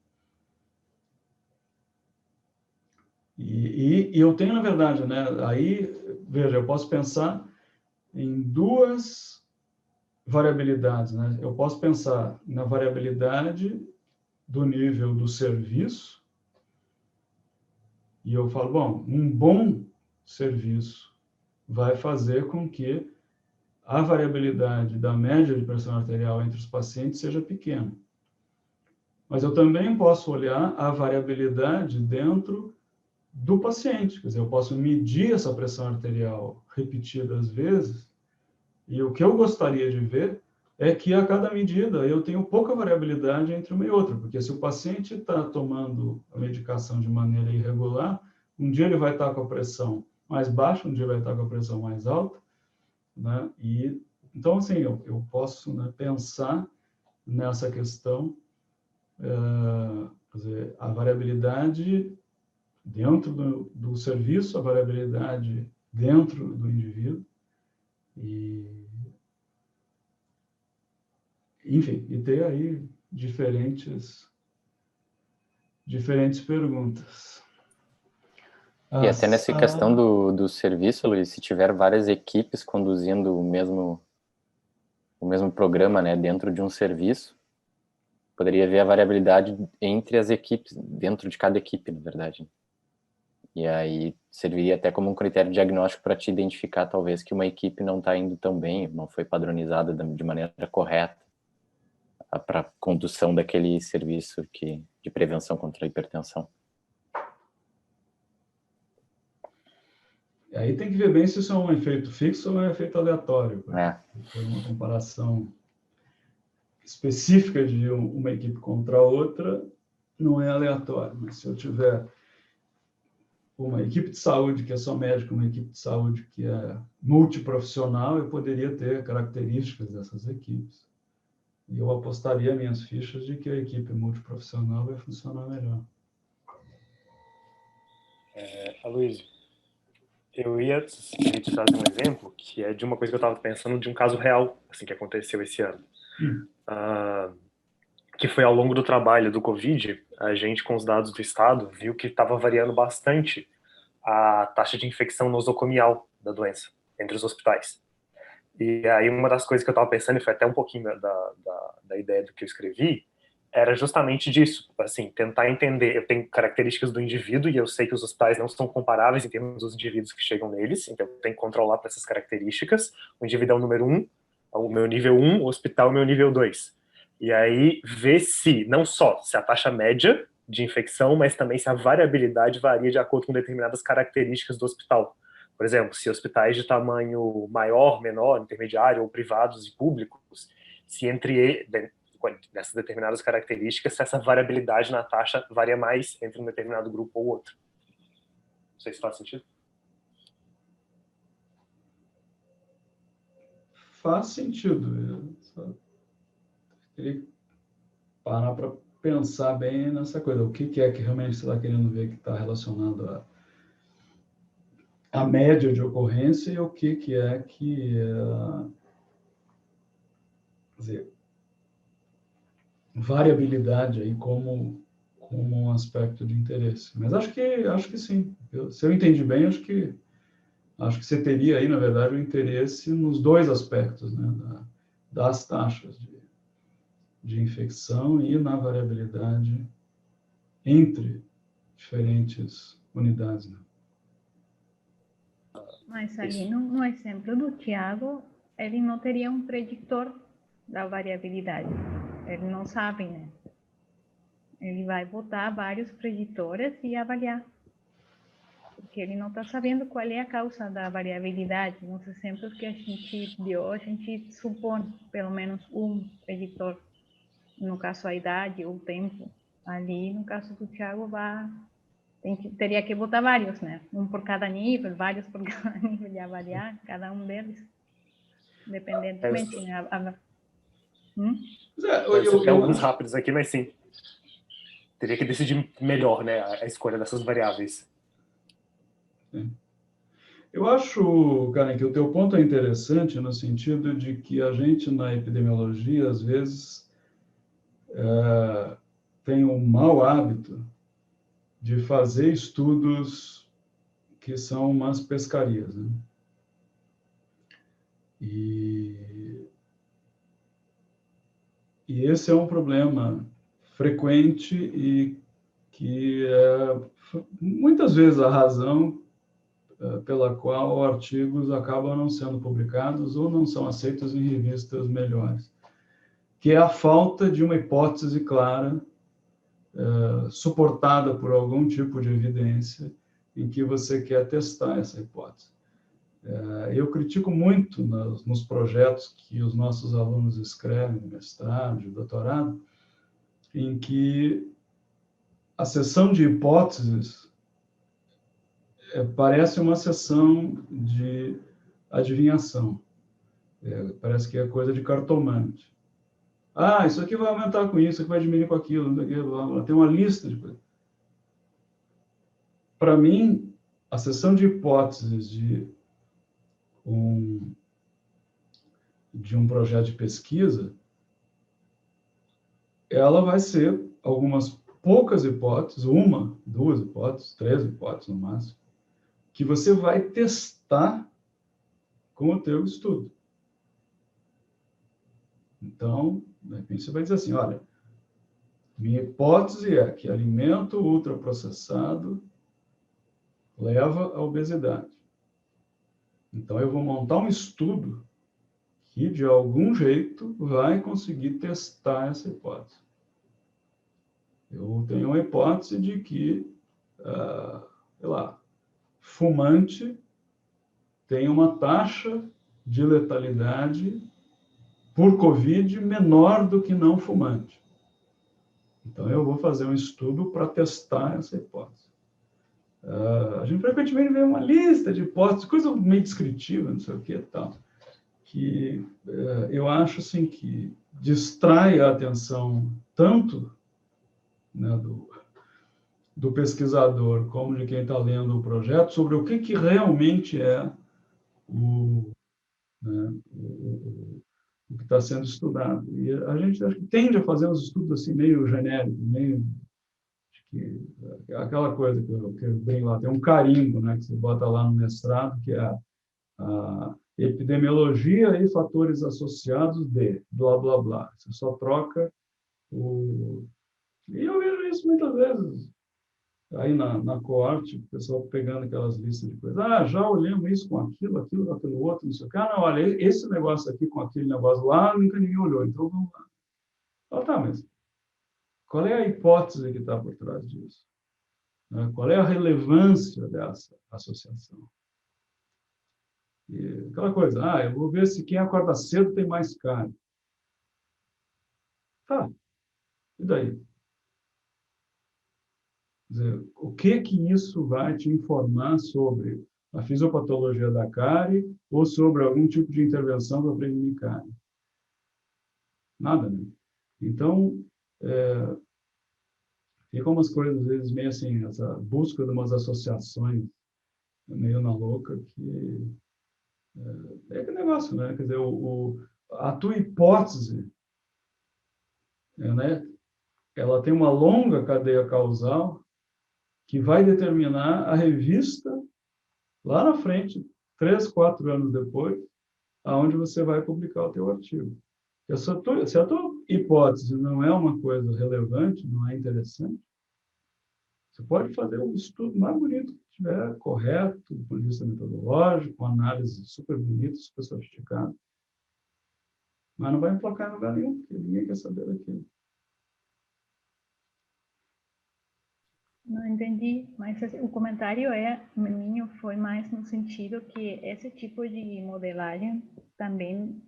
E eu tenho, na verdade, né? Aí, veja, eu posso pensar em duas variabilidades, né? Eu posso pensar na variabilidade do nível do serviço, e eu falo, bom, um bom serviço vai fazer com que a variabilidade da média de pressão arterial entre os pacientes seja pequena. Mas eu também posso olhar a variabilidade dentro do paciente, quer dizer, eu posso medir essa pressão arterial repetidas vezes, e o que eu gostaria de ver é que a cada medida eu tenho pouca variabilidade entre uma e outra, porque se o paciente está tomando a medicação de maneira irregular, um dia ele vai estar com a pressão mais baixa, um dia vai estar com a pressão mais alta, né? E então, assim, eu posso, né, pensar nessa questão, quer dizer, a variabilidade dentro do serviço, a variabilidade dentro do indivíduo, enfim, e ter aí diferentes perguntas. E até nessa questão do serviço, Luiz, se tiver várias equipes conduzindo o mesmo programa, né, dentro de um serviço, poderia haver a variabilidade entre as equipes, dentro de cada equipe, na verdade. E aí serviria até como um critério diagnóstico para te identificar, talvez, que uma equipe não está indo tão bem, não foi padronizada de maneira correta para a condução daquele serviço de prevenção contra a hipertensão. Aí tem que ver bem se isso é um efeito fixo ou é um efeito aleatório. Se for uma comparação específica de uma equipe contra a outra, não é aleatório. Mas se eu tiver uma equipe de saúde que é só médico, uma equipe de saúde que é multiprofissional, eu poderia ter características dessas equipes. E eu apostaria minhas fichas de que a equipe multiprofissional vai funcionar melhor. Aloysio, eu ia te trazer um exemplo que é de uma coisa que eu estava pensando, de um caso real assim, que aconteceu esse ano. Que foi ao longo do trabalho do Covid, a gente, com os dados do Estado, viu que estava variando bastante a taxa de infecção nosocomial da doença entre os hospitais. E aí uma das coisas que eu estava pensando, e foi até um pouquinho da ideia do que eu escrevi, era justamente disso, assim, tentar entender. Eu tenho características do indivíduo e eu sei que os hospitais não são comparáveis em termos dos indivíduos que chegam neles, então eu tenho que controlar para essas características. O indivíduo é o número 1, o meu nível 1, o hospital é o meu nível 2. E aí ver se, não só se a taxa média de infecção, mas também se a variabilidade varia de acordo com determinadas características do hospital. Por exemplo, se hospitais de tamanho maior, menor, intermediário ou privados e públicos, se entre dessas determinadas características, se essa variabilidade na taxa varia mais entre um determinado grupo ou outro. Não sei se faz sentido. Faz sentido. Eu só queria parar para pensar bem nessa coisa. O que é que realmente você está querendo ver que está relacionado à média de ocorrência e o que é que... quer dizer, variabilidade aí como um aspecto de interesse. Mas acho que sim. Se eu entendi bem, acho que você teria aí, na verdade, o interesse nos dois aspectos, né? Das taxas de infecção e na variabilidade entre diferentes unidades. Né? Mas ali no exemplo do Tiago, ele não teria um preditor da variabilidade. Ele não sabe, né? Ele vai botar vários preditores e avaliar. Porque ele não está sabendo qual é a causa da variabilidade. Nos exemplos que a gente deu, a gente supõe pelo menos um preditor. No caso, a idade ou o tempo. Ali, no caso do Tiago, teria que botar vários, né? Um por cada nível, vários por cada nível de avaliar, cada um deles. Independentemente, né? Tem alguns rápidos aqui, mas sim. Teria que decidir melhor, né, a escolha dessas variáveis. Eu acho, Karen, que o teu ponto é interessante no sentido de que a gente, na epidemiologia, às vezes, tem um mau hábito de fazer estudos que são umas pescarias. Né? E esse é um problema frequente e que é, muitas vezes, a razão pela qual artigos acabam não sendo publicados ou não são aceitos em revistas melhores, que é a falta de uma hipótese clara, suportada por algum tipo de evidência, em que você quer testar essa hipótese. Eu critico muito nos projetos que os nossos alunos escrevem, de mestrado, de doutorado, em que a seção de hipóteses parece uma seção de adivinhação. Parece que é coisa de cartomante. Ah, isso aqui vai aumentar com isso aqui vai diminuir com aquilo, tem uma lista de coisas. Para mim, a seção de hipóteses de um projeto de pesquisa, ela vai ser algumas poucas hipóteses, uma, duas hipóteses, três hipóteses no máximo, que você vai testar com o teu estudo. Então, de repente, você vai dizer assim, olha, minha hipótese é que alimento ultraprocessado leva à obesidade. Então, eu vou montar um estudo que, de algum jeito, vai conseguir testar essa hipótese. Eu tenho uma hipótese de que, sei lá, fumante tem uma taxa de letalidade por Covid menor do que não fumante. Então, eu vou fazer um estudo para testar essa hipótese. A gente frequentemente vê uma lista de hipóteses, coisa meio descritiva, não sei o que e tal, que eu acho assim, que distrai a atenção tanto, né, do pesquisador como de quem está lendo o projeto sobre o que realmente é o que está sendo estudado. E a gente acho que tende a fazer uns estudos assim meio genéricos, meio aquela coisa que eu brinco lá, tem um carimbo, né, que você bota lá no mestrado, que é a epidemiologia e fatores associados de blá, blá, blá. Você só troca o... E eu vejo isso muitas vezes aí na coorte, o pessoal pegando aquelas listas de coisas. Ah, já olhamos isso com aquilo, aquilo outro, não sei o que. Ah, não, olha, esse negócio aqui com aquele negócio lá, nunca ninguém olhou, então vamos lá. Ah, tá, mas qual é a hipótese que está por trás disso? Qual é a relevância dessa associação? E aquela coisa, eu vou ver se quem acorda cedo tem mais carne. Tá, e daí? Quer dizer, o que isso vai te informar sobre a fisiopatologia da cárie ou sobre algum tipo de intervenção para prevenir cárie? Nada, né? Então, fica umas coisas, às vezes, meio assim, essa busca de umas associações meio na louca, que é aquele negócio, né? Quer dizer, a tua hipótese, né? Ela tem uma longa cadeia causal que vai determinar a revista lá na frente, 3, 4 anos depois, aonde você vai publicar o teu artigo. Se a tua hipótese não é uma coisa relevante, não é interessante, você pode fazer um estudo mais bonito que estiver correto, do ponto de vista metodológico, com análise super bonita, super sofisticada, mas não vai emplacar em lugar nenhum, porque ninguém quer saber daquilo. Não entendi, mas assim, o comentário minha foi mais no sentido que esse tipo de modelagem também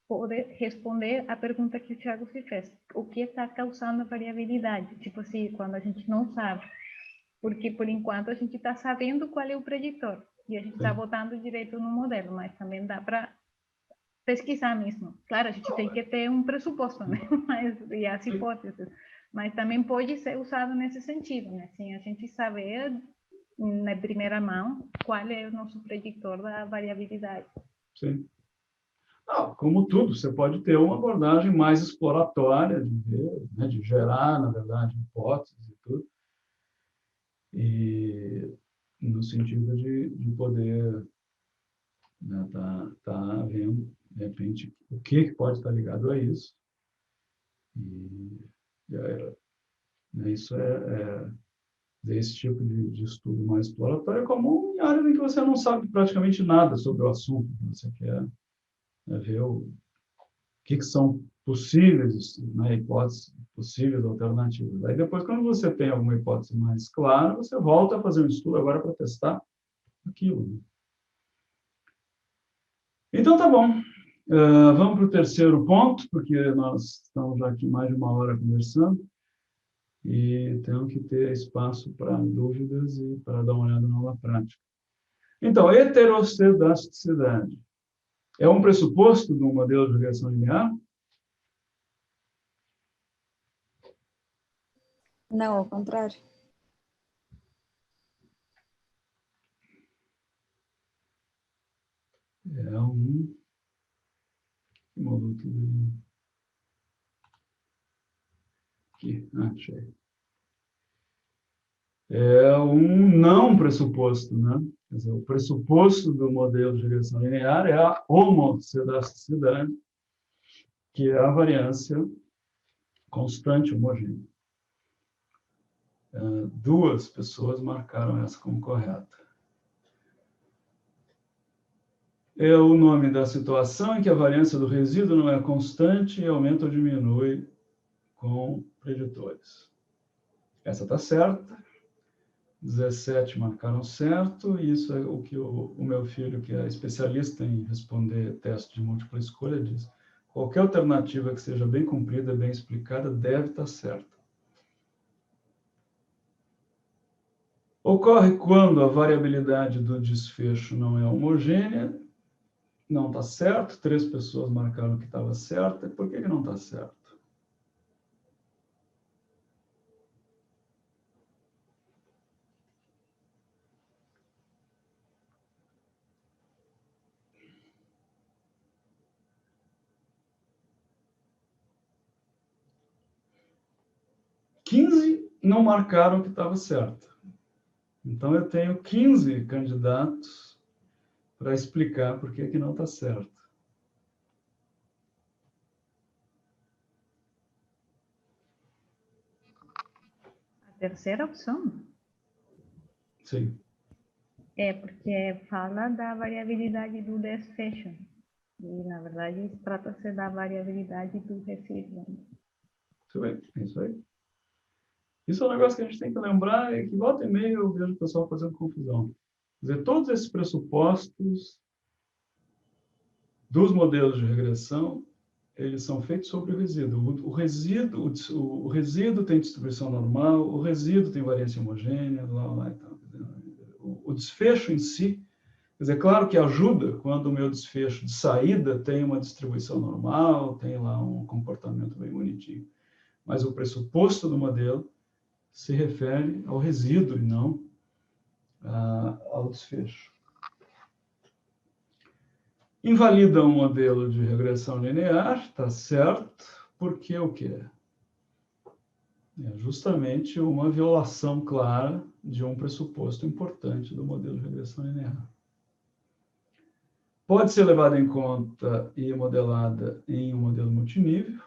pode responder à pergunta que o Thiago se fez. O que está causando variabilidade? Tipo assim, quando a gente não sabe. Porque, por enquanto, a gente está sabendo qual é o preditor. E a gente está botando direito no modelo, mas também dá para pesquisar mesmo. Claro, a gente tem que ter um pressuposto, né? E as hipóteses. Mas também pode ser usado nesse sentido, né? Assim, a gente saber, na primeira mão, qual é o nosso preditor da variabilidade. Sim. Não, como tudo, você pode ter uma abordagem mais exploratória de ver, né, de gerar, na verdade, hipóteses e tudo, e no sentido de poder, né, tá vendo, de repente, o que pode estar ligado a isso. Né, isso desse tipo de estudo mais exploratório é comum em áreas em que você não sabe praticamente nada sobre o assunto. Você quer, né, ver o que são possíveis, né, hipóteses, possíveis alternativas. Aí depois, quando você tem alguma hipótese mais clara, você volta a fazer um estudo agora para testar aquilo. Né? Então, tá bom. Vamos para o terceiro ponto, porque nós estamos já aqui mais de 1 hora conversando e temos que ter espaço para dúvidas e para dar uma olhada na aula prática. Então, heterocedasticidade é um pressuposto de um modelo de regressão linear? Não, ao contrário. É um... Aqui, achei. É um não pressuposto, né? Quer dizer, o pressuposto do modelo de regressão linear é a homocedasticidade, que é a variância constante homogênea. 2 pessoas marcaram essa como correta. É o nome da situação em que a variância do resíduo não é constante e aumenta ou diminui com preditores. Essa está certa. 17 marcaram certo, e isso é o que o meu filho, que é especialista em responder teste de múltipla escolha, diz. Qualquer alternativa que seja bem cumprida, bem explicada, deve estar certa. Ocorre quando a variabilidade do desfecho não é homogênea, não está certo, 3 pessoas marcaram que estava certo, e por que não está certo? Não marcaram que estava certo. Então, eu tenho 15 candidatos para explicar por que não está certo. A terceira opção? Sim. É porque fala da variabilidade do desfecho. E, na verdade, trata-se da variabilidade do resíduo. Muito bem, é isso aí. Isso é um negócio que a gente tem que lembrar, é que volta e meia eu vejo o pessoal fazendo confusão. Quer dizer, todos esses pressupostos dos modelos de regressão, eles são feitos sobre o resíduo. O resíduo tem distribuição normal, o resíduo tem variância homogênea, lá e tal. O desfecho em si, quer dizer, claro que ajuda quando o meu desfecho de saída tem uma distribuição normal, tem lá um comportamento bem bonitinho. Mas o pressuposto do modelo se refere ao resíduo e não ao desfecho. Invalida um modelo de regressão linear, está certo, porque o quê? É justamente uma violação clara de um pressuposto importante do modelo de regressão linear. Pode ser levada em conta e modelada em um modelo multinível.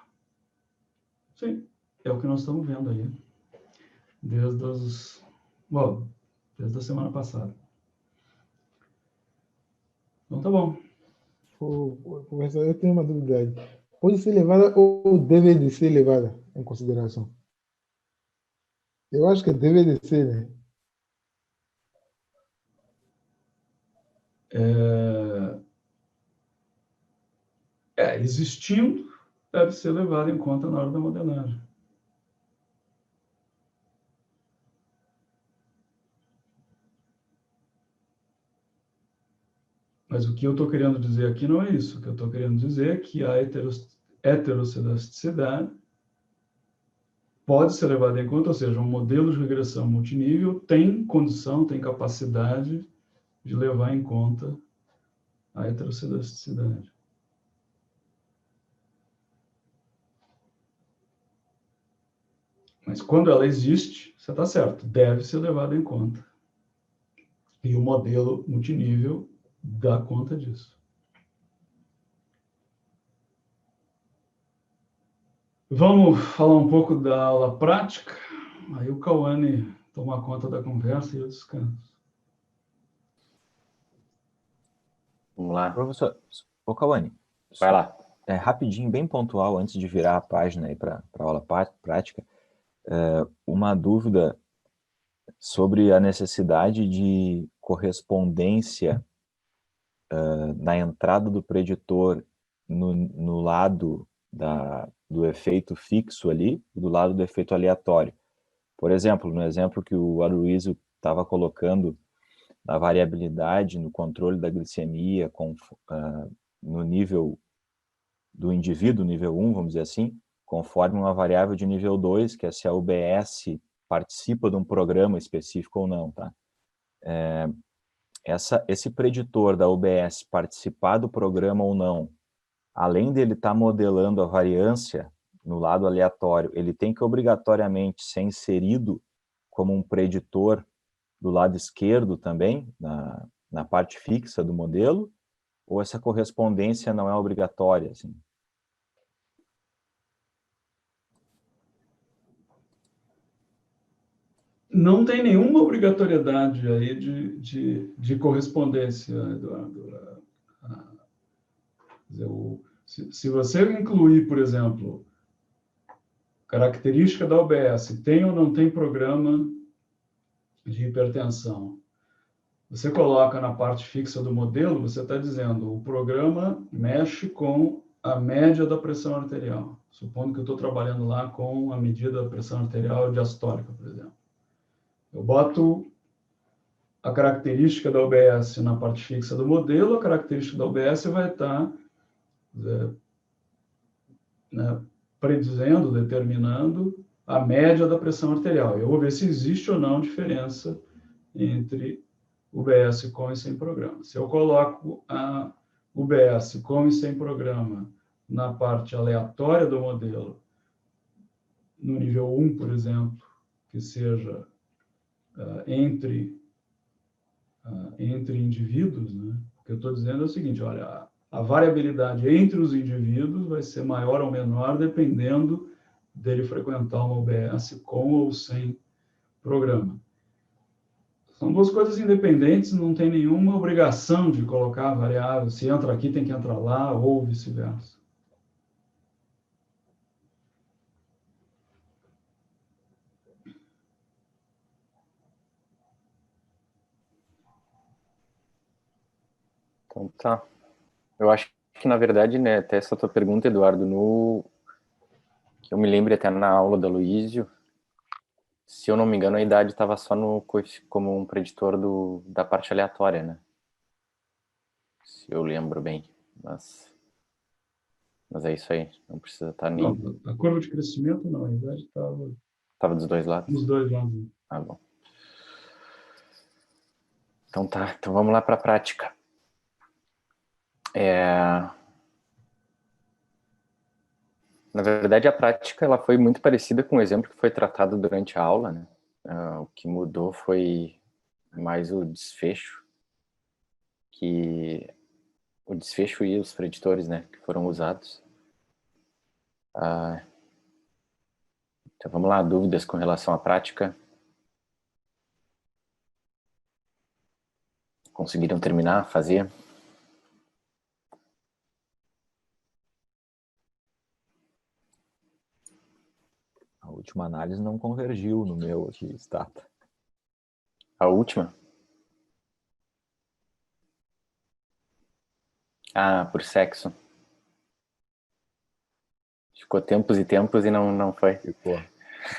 Sim, é o que nós estamos vendo aí, desde a semana passada. Então, tá bom. Professor, eu tenho uma dúvida aí. Pode ser levada ou deve de ser levada em consideração? Eu acho que deve de ser, né? Existindo, deve ser levado em conta na hora da modelagem. Mas o que eu estou querendo dizer aqui não é isso. O que eu estou querendo dizer é que a heterocelasticidade pode ser levada em conta, ou seja, um modelo de regressão multinível tem condição, tem capacidade de levar em conta a heterocelasticidade. Mas quando ela existe, você está certo, deve ser levada em conta. E o modelo multinível dá conta disso. Vamos falar um pouco da aula prática. Aí o Cauane toma conta da conversa e eu descanso. Vamos lá. Professor, ô Cauane, Vai lá. Rapidinho, bem pontual, antes de virar a página aí para a aula prática, uma dúvida sobre a necessidade de correspondência na entrada do preditor no lado do efeito fixo ali e do lado do efeito aleatório. Por exemplo, no exemplo que o Aloysio estava colocando, a variabilidade no controle da glicemia no nível do indivíduo, nível 1, vamos dizer assim, conforme uma variável de nível 2, que é se a UBS participa de um programa específico ou não, tá? Esse preditor da UBS participar do programa ou não, além dele estar modelando a variância no lado aleatório, ele tem que obrigatoriamente ser inserido como um preditor do lado esquerdo também, na parte fixa do modelo, ou essa correspondência não é obrigatória? Assim? Não tem nenhuma obrigatoriedade aí de correspondência, Eduardo. Se você incluir, por exemplo, característica da OBS, tem ou não tem programa de hipertensão, você coloca na parte fixa do modelo, você está dizendo o programa mexe com a média da pressão arterial. Supondo que eu estou trabalhando lá com a medida da pressão arterial diastólica, por exemplo. Eu boto a característica da OBS na parte fixa do modelo, a característica da OBS vai estar predizendo, determinando a média da pressão arterial. Eu vou ver se existe ou não diferença entre UBS com e sem programa. Se eu coloco a UBS com e sem programa na parte aleatória do modelo, no nível 1, por exemplo, que seja entre indivíduos, né? O que eu estou dizendo é o seguinte, olha, a variabilidade entre os indivíduos vai ser maior ou menor dependendo dele frequentar uma UBS com ou sem programa. São duas coisas independentes, não tem nenhuma obrigação de colocar a variável, se entra aqui tem que entrar lá, ou vice-versa. Então tá. Eu acho que, na verdade, né, até essa tua pergunta, Eduardo, eu me lembro até na aula do Aloysio, se eu não me engano, a idade estava só como um preditor da parte aleatória, né? Se eu lembro bem, mas é isso aí, não precisa estar nem... Não, a curva de crescimento não, a idade estava... Estava dos dois lados? Dos dois lados. Ah, bom. Então tá, então vamos lá para a prática. Na verdade, a prática ela foi muito parecida com o exemplo que foi tratado durante a aula, né? O que mudou foi mais o desfecho, o desfecho e os preditores, né, que foram usados. Então vamos lá, dúvidas com relação à prática? Conseguiram terminar, fazer? A última análise não convergiu no meu aqui, Stata. A última? Ah, por sexo. Ficou tempos e tempos e não foi. Ficou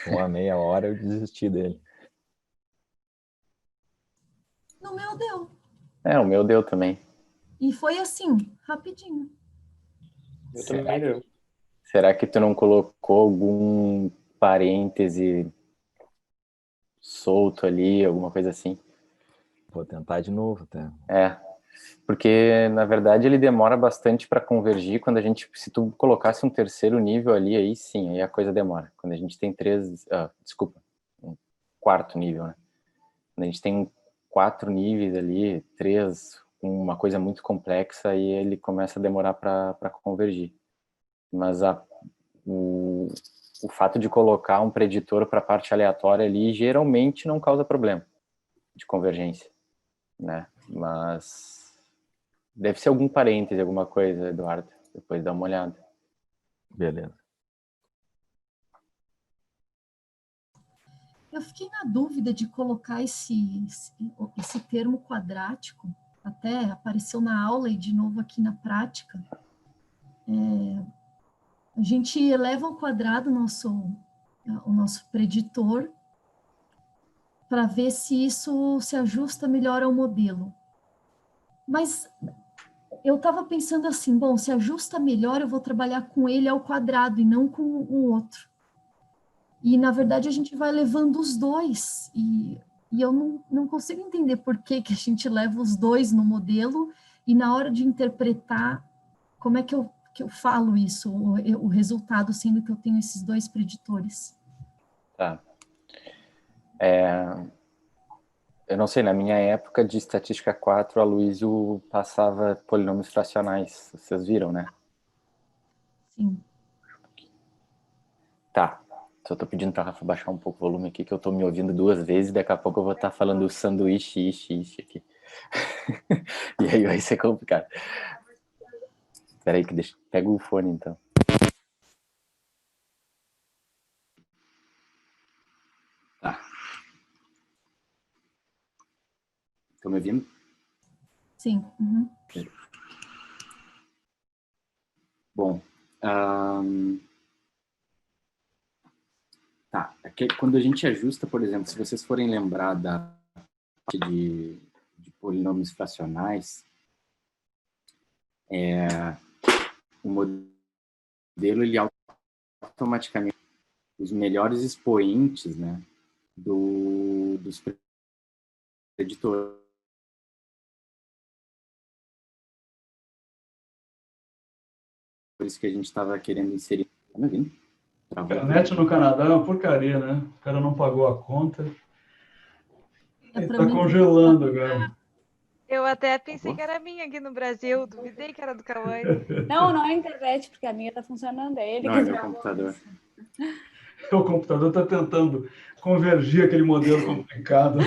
uma meia hora, eu desisti dele. No meu deu. O meu deu também. E foi assim, rapidinho. Eu também deu. Será que tu não colocou algum parêntese solto ali, alguma coisa assim? Vou tentar de novo, até. Porque na verdade ele demora bastante para convergir se tu colocasse um terceiro nível ali, aí sim, aí a coisa demora. Quando a gente tem um quarto nível, né? Quando a gente tem 4 níveis ali, 3, uma coisa muito complexa, aí ele começa a demorar para convergir. Mas o fato de colocar um preditor para a parte aleatória ali geralmente não causa problema de convergência, né? Mas deve ser algum parêntese, alguma coisa, Eduardo. Depois dá uma olhada. Beleza. Eu fiquei na dúvida de colocar esse termo quadrático, até apareceu na aula e de novo aqui na prática. A gente eleva ao quadrado o nosso preditor para ver se isso se ajusta melhor ao modelo. Mas eu estava pensando assim, bom, se ajusta melhor, eu vou trabalhar com ele ao quadrado e não com o outro. E, na verdade, a gente vai levando os dois. E eu não consigo entender por que a gente leva os dois no modelo e, na hora de interpretar, como é que eu falo isso, o resultado, sendo que eu tenho esses dois preditores. Tá. Eu não sei, na minha época de estatística 4, a Aloysio passava polinômios fracionais. Vocês viram, né? Sim. Tá. Só tô pedindo pra Rafa baixar um pouco o volume aqui, que eu tô me ouvindo 2 vezes e daqui a pouco eu vou estar falando sanduíche, ishi aqui. E aí vai ser complicado. Espera aí que pega o fone, então. Tá. Estão me ouvindo? Sim. Uhum. Bom, tá. Quando a gente ajusta, por exemplo, se vocês forem lembrar da parte de polinômios fracionais, o modelo ele automaticamente os melhores expoentes, né, dos preditores. Por isso que a gente estava querendo inserir. Tá me ouvindo? A internet no Canadá é uma porcaria, né? O cara não pagou a conta. Está congelando agora. Eu até pensei que era minha aqui no Brasil, duvidei que era do Cauã. Não é a internet, porque a minha está funcionando, é ele não, que é meu computador. O computador está tentando convergir aquele modelo complicado.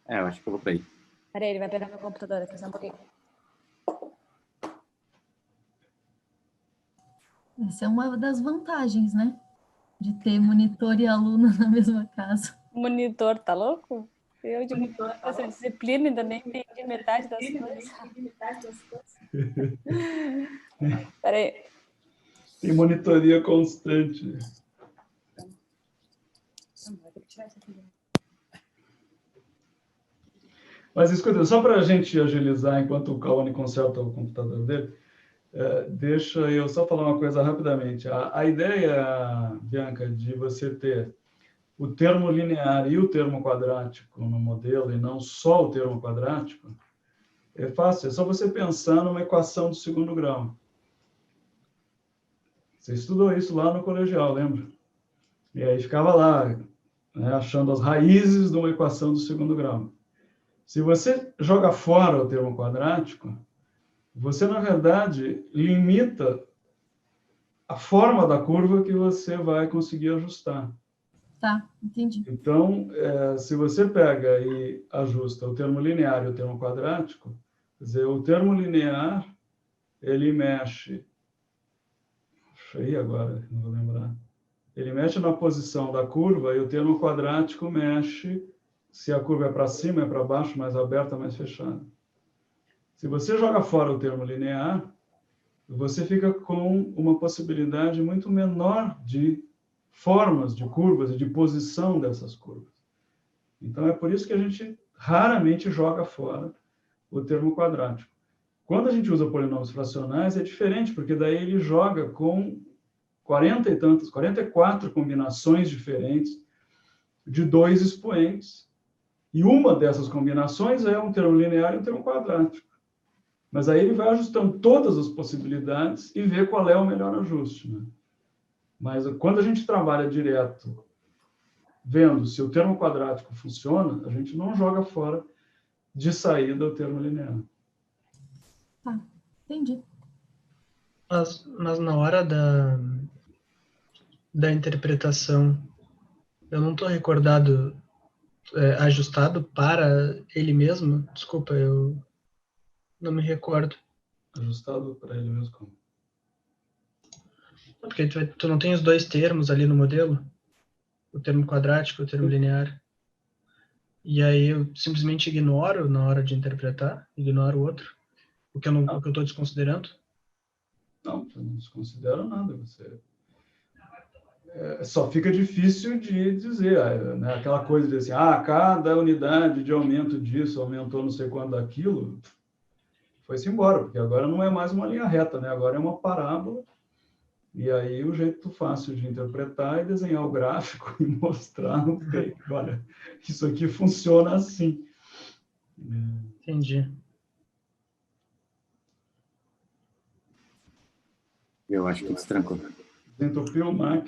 Eu acho que eu vou para aí. Peraí, ele vai pegar meu computador aqui, só um pouquinho. Essa é uma das vantagens, né? De ter monitor e aluno na mesma casa. O monitor, tá louco? Eu de essa disciplina ainda nem entendi metade das coisas. Peraí. Tem monitoria constante. Mas escuta, só para a gente agilizar enquanto o Cauane conserta o computador dele, deixa eu só falar uma coisa rapidamente. A ideia, Bianca, de você ter o termo linear e o termo quadrático no modelo, e não só o termo quadrático, é fácil, é só você pensar numa equação do segundo grau. Você estudou isso lá no colegial, lembra? E aí ficava lá, né, achando as raízes de uma equação do segundo grau. Se você joga fora o termo quadrático, você, na verdade, limita a forma da curva que você vai conseguir ajustar. Tá, entendi. Então, se você pega e ajusta o termo linear e o termo quadrático, quer dizer, o termo linear, ele mexe... Aí agora, não vou lembrar. Ele mexe na posição da curva e o termo quadrático mexe se a curva é para cima, é para baixo, mais aberta, mais fechada. Se você joga fora o termo linear, você fica com uma possibilidade muito menor de formas de curvas e de posição dessas curvas. Então, é por isso que a gente raramente joga fora o termo quadrático. Quando a gente usa polinômios fracionais, é diferente, porque daí ele joga com 44 combinações diferentes de dois expoentes. E uma dessas combinações é um termo linear e um termo quadrático. Mas aí ele vai ajustando todas as possibilidades e vê qual é o melhor ajuste, né? Mas quando a gente trabalha direto, vendo se o termo quadrático funciona, a gente não joga fora de saída o termo linear. Tá, entendi. Mas na hora da interpretação, eu não estou recordado ajustado para ele mesmo? Desculpa, eu não me recordo. Ajustado para ele mesmo como? Porque tu não tem os dois termos ali no modelo? O termo quadrático e o termo linear. E aí eu simplesmente ignoro na hora de interpretar, ignoro o outro, o que eu estou desconsiderando? Não, você não desconsidera nada. Você só fica difícil de dizer, né? Aquela coisa de assim, cada unidade de aumento disso aumentou não sei quanto daquilo, foi-se embora, porque agora não é mais uma linha reta, né? Agora é uma parábola. E aí o jeito fácil de interpretar é desenhar o gráfico e mostrar no peito. Olha, isso aqui funciona assim. Entendi. Eu acho que destrancou. Desentupiu o Mac.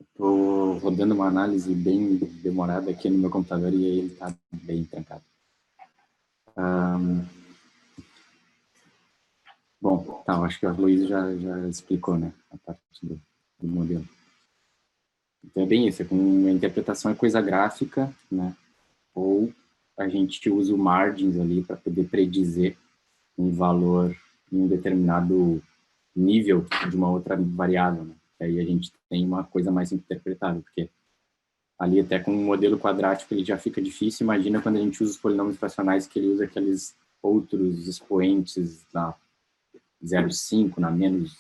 Estou rodando uma análise bem demorada aqui no meu computador e aí ele está bem trancado. Bom, tá, acho que a Luísa já explicou, né, a parte do modelo. Então é bem isso, a interpretação é coisa gráfica, né, ou a gente usa o margins ali para poder predizer um valor em um determinado nível de uma outra variável, né? Aí a gente tem uma coisa mais interpretável, porque ali até com um modelo quadrático ele já fica difícil. Imagina quando a gente usa os polinômios fracionais, que ele usa aqueles outros expoentes na 0,5, na menos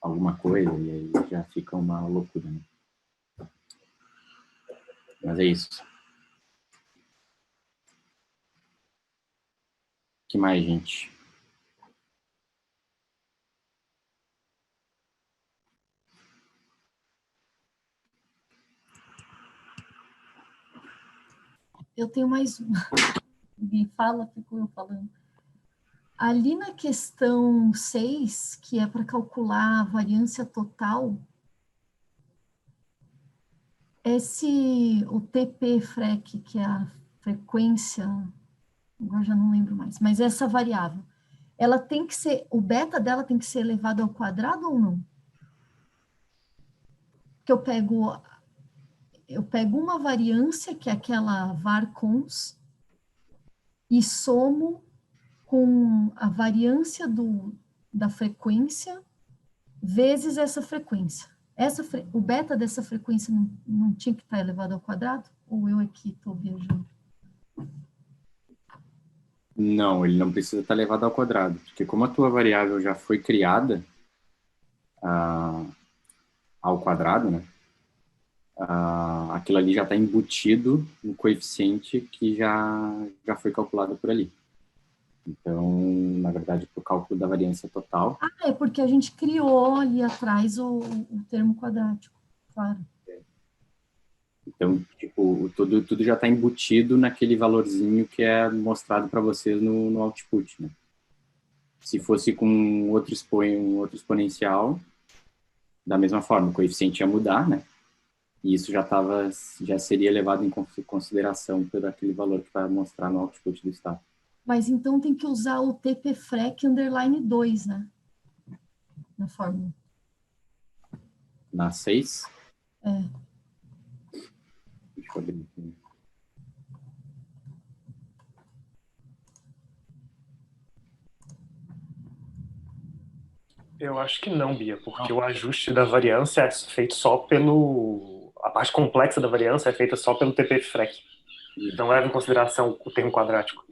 alguma coisa, e aí já fica uma loucura, né? Mas é isso. O que mais, gente? Eu tenho mais uma. Me fala, fico eu falando. Ali na questão 6, que é para calcular a variância total, o TP-FREC, que é a frequência, agora já não lembro mais, mas essa variável, ela tem que ser, o beta dela tem que ser elevado ao quadrado ou não? Que eu pego uma variância, que é aquela var_cons, e somo com a variância da frequência vezes essa frequência. O beta dessa frequência não tinha que estar elevado ao quadrado? Ou eu aqui estou viajando? Não, ele não precisa estar elevado ao quadrado, porque como a tua variável já foi criada ao quadrado, né? Aquilo ali já está embutido no coeficiente que já foi calculado por ali. Então, na verdade, para o cálculo da variância total... É porque a gente criou ali atrás o termo quadrático, claro. Então, tipo, tudo já está embutido naquele valorzinho que é mostrado para vocês no output, né? Se fosse com um outro exponencial, da mesma forma, o coeficiente ia mudar, né? E isso já seria levado em consideração por aquele valor que vai mostrar no output do estado. Mas então tem que usar o TPFREC underline 2, né? Na fórmula. Na 6? É. Deixa eu abrir aqui. Eu acho que não, Bia, porque o ajuste da variância é feito só pelo... A parte complexa da variância é feita só pelo TP-FREC. Não leva em consideração o termo quadrático.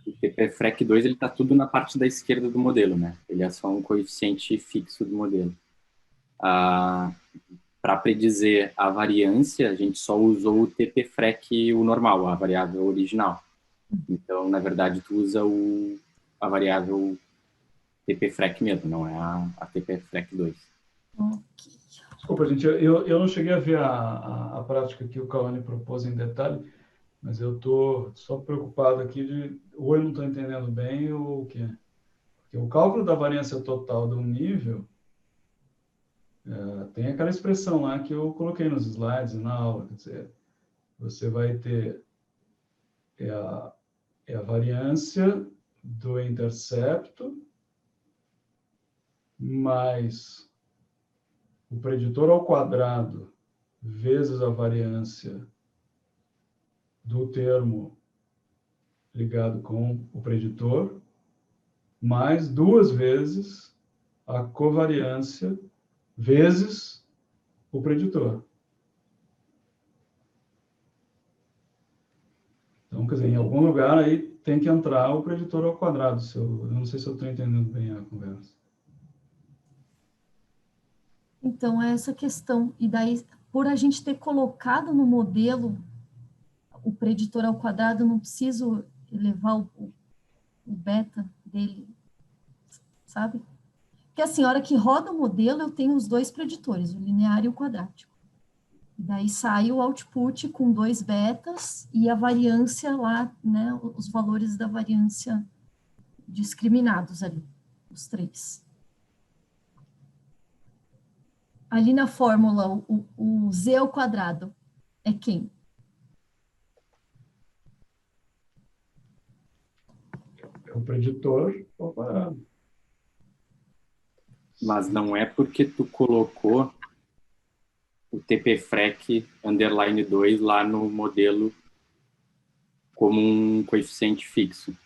O TP-FREC 2 ele está tudo na parte da esquerda do modelo, né? Ele é só um coeficiente fixo do modelo. Para predizer a variância, a gente só usou o TP-FREC, o normal, a variável original. Então, na verdade, tu usa a variável TP-FREC mesmo, não é a TP-FREC 2. Desculpa, gente, eu não cheguei a ver a prática que o Cauane propôs em detalhe, mas eu estou só preocupado aqui ou eu não estou entendendo bem ou o quê? Porque o cálculo da variância total de um nível tem aquela expressão lá que eu coloquei nos slides e na aula, quer dizer, você vai ter a variância do intercepto mais o preditor ao quadrado vezes a variância do termo ligado com o preditor, mais 2 vezes a covariância vezes o preditor. Então, quer dizer, em algum lugar aí tem que entrar o preditor ao quadrado. Eu não sei se eu estou entendendo bem a conversa. Então, é essa questão. E daí, por a gente ter colocado no modelo o preditor ao quadrado, eu não preciso elevar o beta dele, sabe? Porque assim, a hora que roda o modelo, eu tenho os 2 preditores, o linear e o quadrático. E daí sai o output com 2 betas e a variância lá, né, os valores da variância discriminados ali, os 3. Ali na fórmula, o z ao quadrado é quem? É o preditor ao quadrado. Mas não é porque tu colocou o TP-FREC underline 2 lá no modelo como um coeficiente fixo.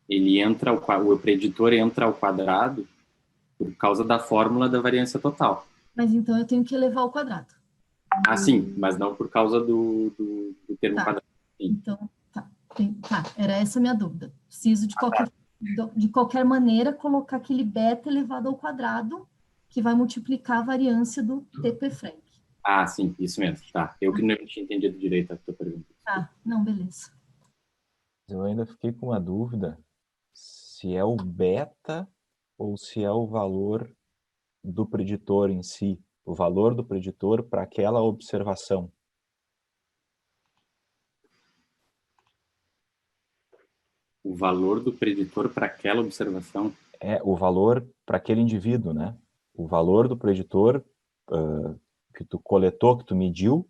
Ele entra, o preditor entra ao quadrado por causa da fórmula da variância total. Mas então eu tenho que elevar ao quadrado. Sim, mas não por causa do termo quadrado. Sim. Então, era essa a minha dúvida. Preciso de qualquer maneira colocar aquele beta elevado ao quadrado que vai multiplicar a variância do TP-FREC. Sim, isso mesmo. Tá, eu que não tinha entendido direito a tua pergunta. Não, beleza. Eu ainda fiquei com uma dúvida se é o beta ou se é o valor do preditor em si, o valor do preditor para aquela observação. O valor do preditor para aquela observação? O valor para aquele indivíduo, né? O valor do preditor que tu coletou, que tu mediu,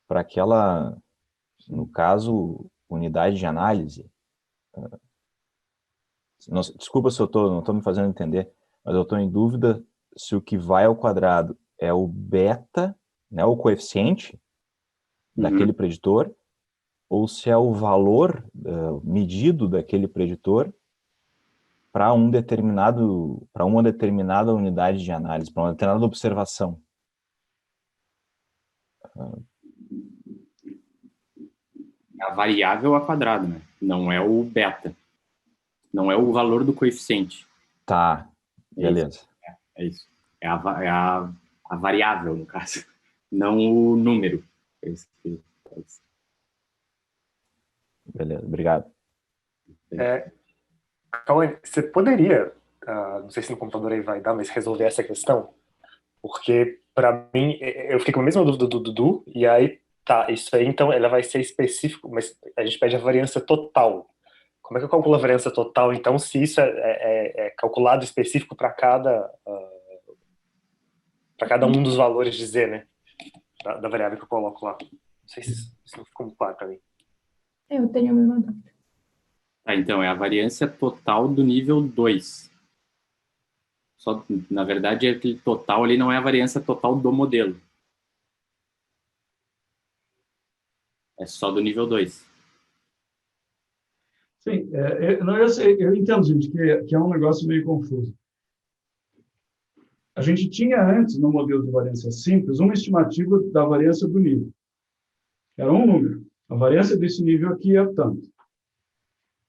para aquela, no caso, unidade de análise. Desculpa se eu não estou me fazendo entender, mas eu estou em dúvida se o que vai ao quadrado é o beta, né, o coeficiente daquele preditor, ou se é o valor medido daquele preditor para uma determinada unidade de análise, para uma determinada observação. A variável ao quadrado, né? Não é o beta. Não é o valor do coeficiente. Tá, beleza. É isso. É a variável, no caso. Não o número. Beleza, obrigado. Cauê, você poderia, não sei se no computador aí vai dar, mas resolver essa questão? Porque, para mim, eu fiquei com a mesma dúvida do Dudu, e aí, tá, isso aí, então, ela vai ser específico, mas a gente pede a variância total. Como é que eu calculo a variância total, então, se isso é calculado específico para cada um dos valores de Z, né? Da variável que eu coloco lá. Não sei se isso não ficou muito claro para mim. Eu tenho a mesma dúvida. Tá, então, é a variância total do nível 2. Só, na verdade, aquele total ali não é a variância total do modelo. É só do nível 2. Sim, eu entendo, gente, que é um negócio meio confuso. A gente tinha antes, no modelo de variância simples, uma estimativa da variância do nível. Era um número. A variância desse nível aqui é tanto.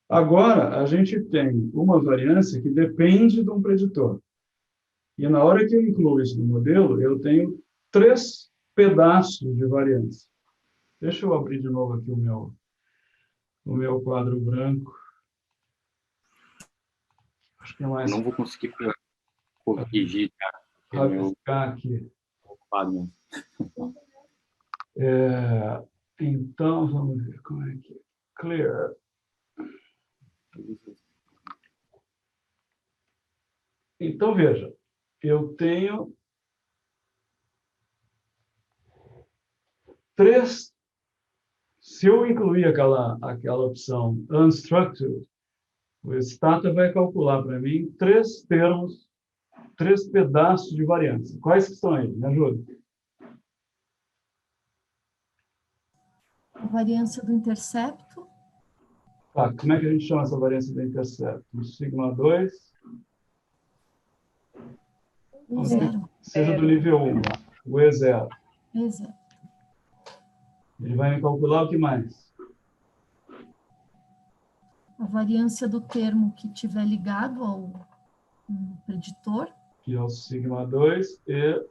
Agora, a gente tem uma variância que depende de um preditor. E na hora que eu incluo isso no modelo, eu tenho 3 pedaços de variância. Deixa eu abrir de novo aqui o meu quadro branco. Acho que é mais... Não vou conseguir corrigir, cara. Rabiscar aqui. Ocupado mesmo. Então, vamos ver como é que é. Clear. Então, veja, eu tenho 3. Se eu incluir aquela opção unstructured, o Stata vai calcular para mim 3 termos, 3 pedaços de variância. Quais que são eles? Me ajuda. A variância do intercepto. Tá, como é que a gente chama essa variância do intercepto? O sigma 2. Zero. Seja do nível 1, o E0. E0. Ele vai me calcular o que mais? A variância do termo que estiver ligado ao preditor. Que é o sigma 2 e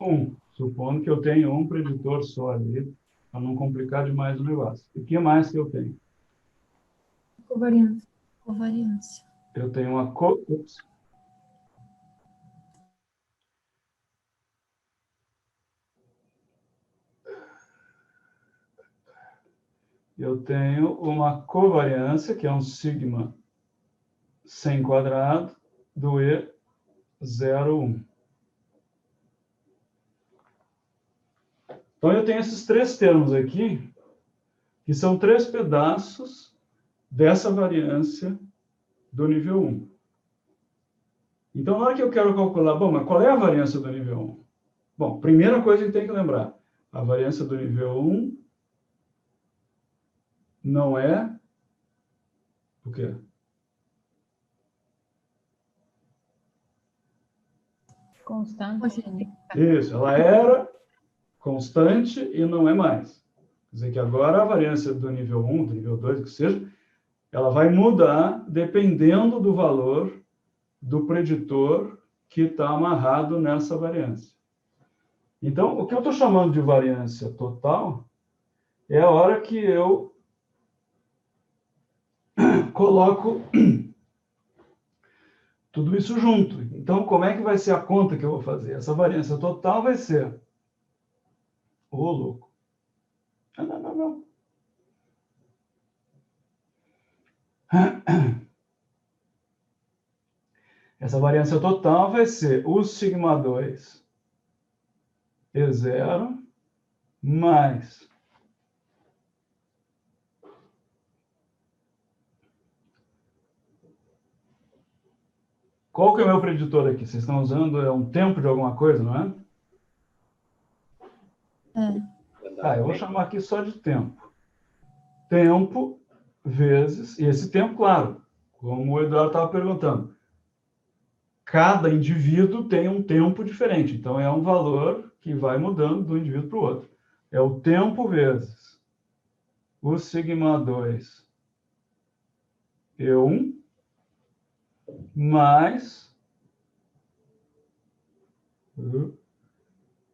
1. Supondo que eu tenho um preditor só ali, para não complicar demais o negócio. E o que mais que eu tenho? Covariância. Covariância. Eu tenho uma eu tenho uma covariância, que é um sigma 100 quadrado, do E01. Então, eu tenho esses 3 termos aqui, que são 3 pedaços dessa variância do nível 1. Então, na hora que eu quero calcular, bom, mas qual é a variância do nível 1? Bom, primeira coisa que a gente tem que lembrar, a variância do nível 1 não é o quê? Constante. Isso, ela era constante e não é mais. Quer dizer que agora a variância do nível 1, do nível 2, que seja, ela vai mudar dependendo do valor do preditor que está amarrado nessa variância. Então, o que eu estou chamando de variância total é a hora que eu coloco tudo isso junto. Então, como é que vai ser a conta que eu vou fazer? Essa variância total vai ser... Ô, louco. Não. Essa variância total vai ser o sigma 2 E0 mais qual que é o meu preditor aqui? Vocês estão usando um tempo de alguma coisa, não é? Eu vou chamar aqui só de tempo. Tempo vezes, e esse tempo, claro, como o Eduardo estava perguntando, cada indivíduo tem um tempo diferente, então é um valor que vai mudando do indivíduo para o outro. É o tempo vezes o sigma 2 E1 mais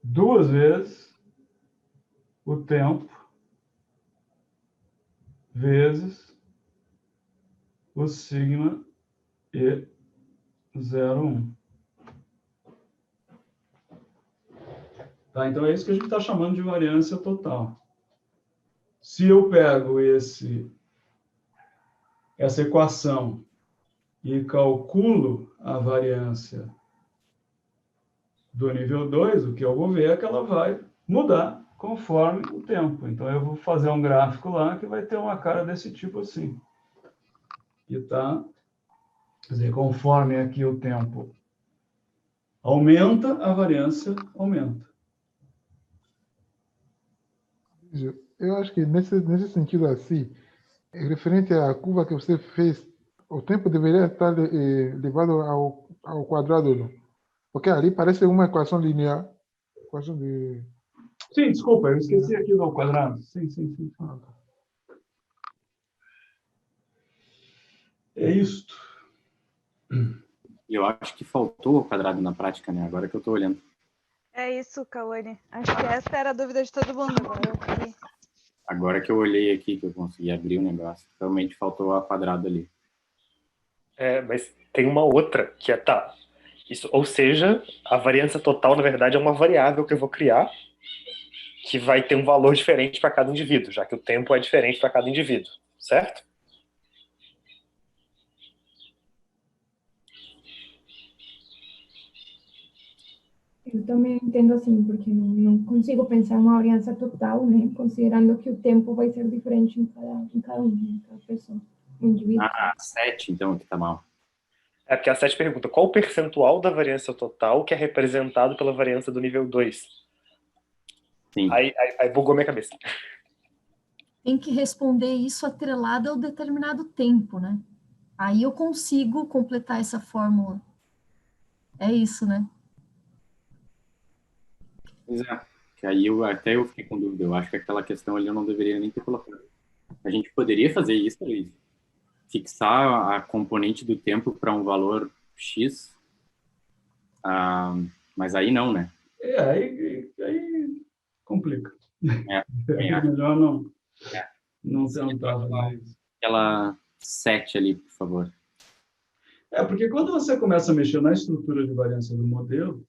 2 vezes o tempo vezes o sigma E01. Tá, então é isso que a gente está chamando de variância total. Se eu pego essa equação e calculo a variância do nível 2, o que eu vou ver é que ela vai mudar conforme o tempo. Então, eu vou fazer um gráfico lá que vai ter uma cara desse tipo assim. E tá, quer dizer, conforme aqui o tempo aumenta, a variância aumenta. Eu acho que nesse sentido assim, referente à curva que você fez, o tempo deveria estar levado ao quadrado, não? Porque ali parece uma equação linear. Equação de... Sim, desculpa, eu esqueci aqui do quadrado. Sim. É isto. Eu acho que faltou o quadrado na prática, né? Agora que eu estou olhando. É isso, Cauane. Acho que essa era a dúvida de todo mundo. Agora que eu olhei aqui, que eu consegui abrir o negócio, realmente faltou a quadrado ali. Mas tem uma outra que tá. Isso, ou seja, a variância total, na verdade, é uma variável que eu vou criar que vai ter um valor diferente para cada indivíduo, já que o tempo é diferente para cada indivíduo, certo? Eu também entendo assim, porque não consigo pensar uma variância total, né? Considerando que o tempo vai ser diferente em cada um, né? Cada pessoa, um indivíduo. Ah, 7, então, que tá mal. É porque a 7 pergunta, qual o percentual da variância total que é representado pela variância do nível 2? Sim. Aí bugou minha cabeça. Tem que responder isso atrelado ao determinado tempo, né? Aí eu consigo completar essa fórmula. É isso, né? Pois é. Que aí até eu fiquei com dúvida. Eu acho que aquela questão ali eu não deveria nem ter colocado. A gente poderia fazer isso, Luiz? Fixar a componente do tempo para um valor X, mas aí não, né? Aí complica. É melhor não tentar fazer isso. Aquela 7 ali, por favor. Porque quando você começa a mexer na estrutura de variância do modelo,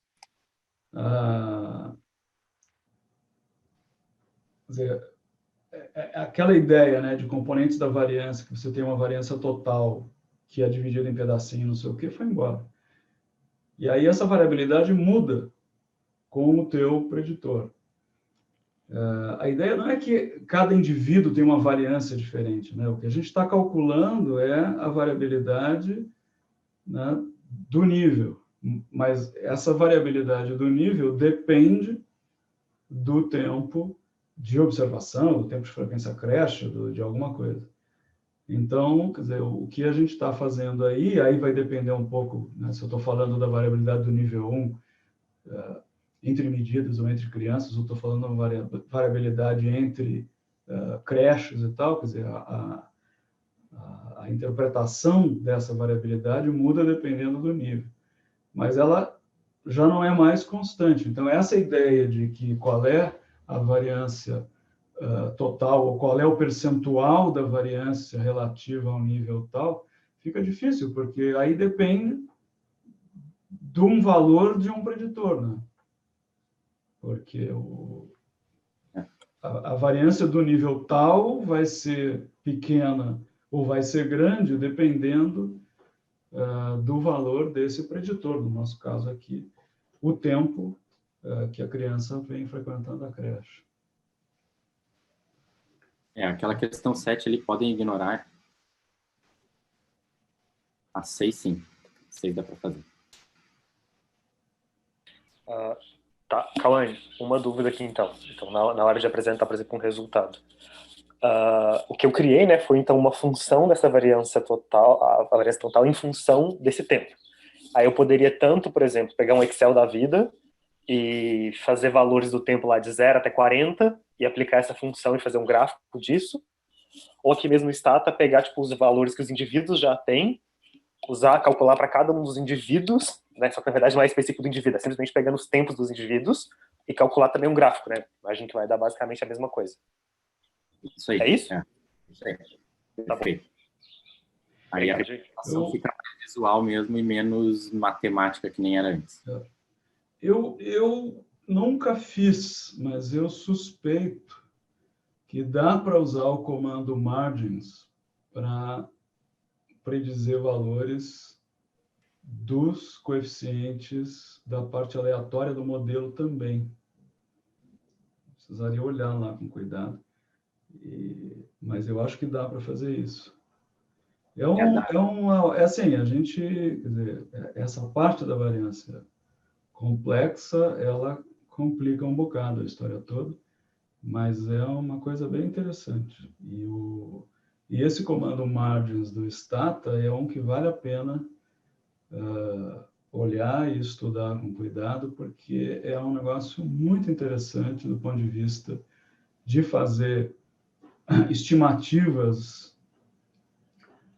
quer dizer, aquela ideia, né, de componentes da variância, que você tem uma variância total que é dividida em pedacinhos, não sei o que, foi embora. E aí essa variabilidade muda com o teu preditor. A ideia não é que cada indivíduo tem uma variância diferente, né? O que a gente está calculando é a variabilidade, né, do nível, mas essa variabilidade do nível depende do tempo de observação, do tempo de frequência creche, de alguma coisa. Então, quer dizer, o que a gente está fazendo aí vai depender um pouco, né, se eu estou falando da variabilidade do nível 1, entre medidas ou entre crianças, eu estou falando da variabilidade entre creches e tal, quer dizer, a interpretação dessa variabilidade muda dependendo do nível, mas ela já não é mais constante. Então, essa ideia de que qual é a variância total, ou qual é o percentual da variância relativa ao nível tal, fica difícil, porque aí depende de um valor de um preditor, né? Porque a variância do nível tal vai ser pequena ou vai ser grande, dependendo do valor desse preditor, no nosso caso aqui, o tempo que a criança vem frequentando a creche. Aquela questão 7 ali, podem ignorar. A 6, sim. 6 dá para fazer. Tá, Cauane, uma dúvida aqui então. Então, na hora de apresentar, por exemplo, um resultado. o que eu criei, né, foi então uma função dessa variância total, a variância total em função desse tempo. Aí eu poderia tanto, por exemplo, pegar um Excel da vida e fazer valores do tempo lá de 0 até 40 e aplicar essa função e fazer um gráfico disso, ou aqui mesmo no Stata pegar tipo os valores que os indivíduos já têm, calcular para cada um dos indivíduos, né, só que na verdade não é específico do indivíduo, é simplesmente pegando os tempos dos indivíduos e calcular também um gráfico, né? Imagino que vai dar basicamente a mesma coisa. Isso aí. É isso? Isso aí. Tá bom. Aí a aplicação fica mais visual mesmo e menos matemática que nem era antes. Eu nunca fiz, mas eu suspeito que dá para usar o comando margins para predizer valores dos coeficientes da parte aleatória do modelo também. Precisaria olhar lá com cuidado. Mas eu acho que dá para fazer isso. É assim, a gente, quer dizer, essa parte da variância complexa, ela complica um bocado a história toda, mas é uma coisa bem interessante. E esse comando margins do Stata é um que vale a pena olhar e estudar com cuidado, porque é um negócio muito interessante do ponto de vista de fazer estimativas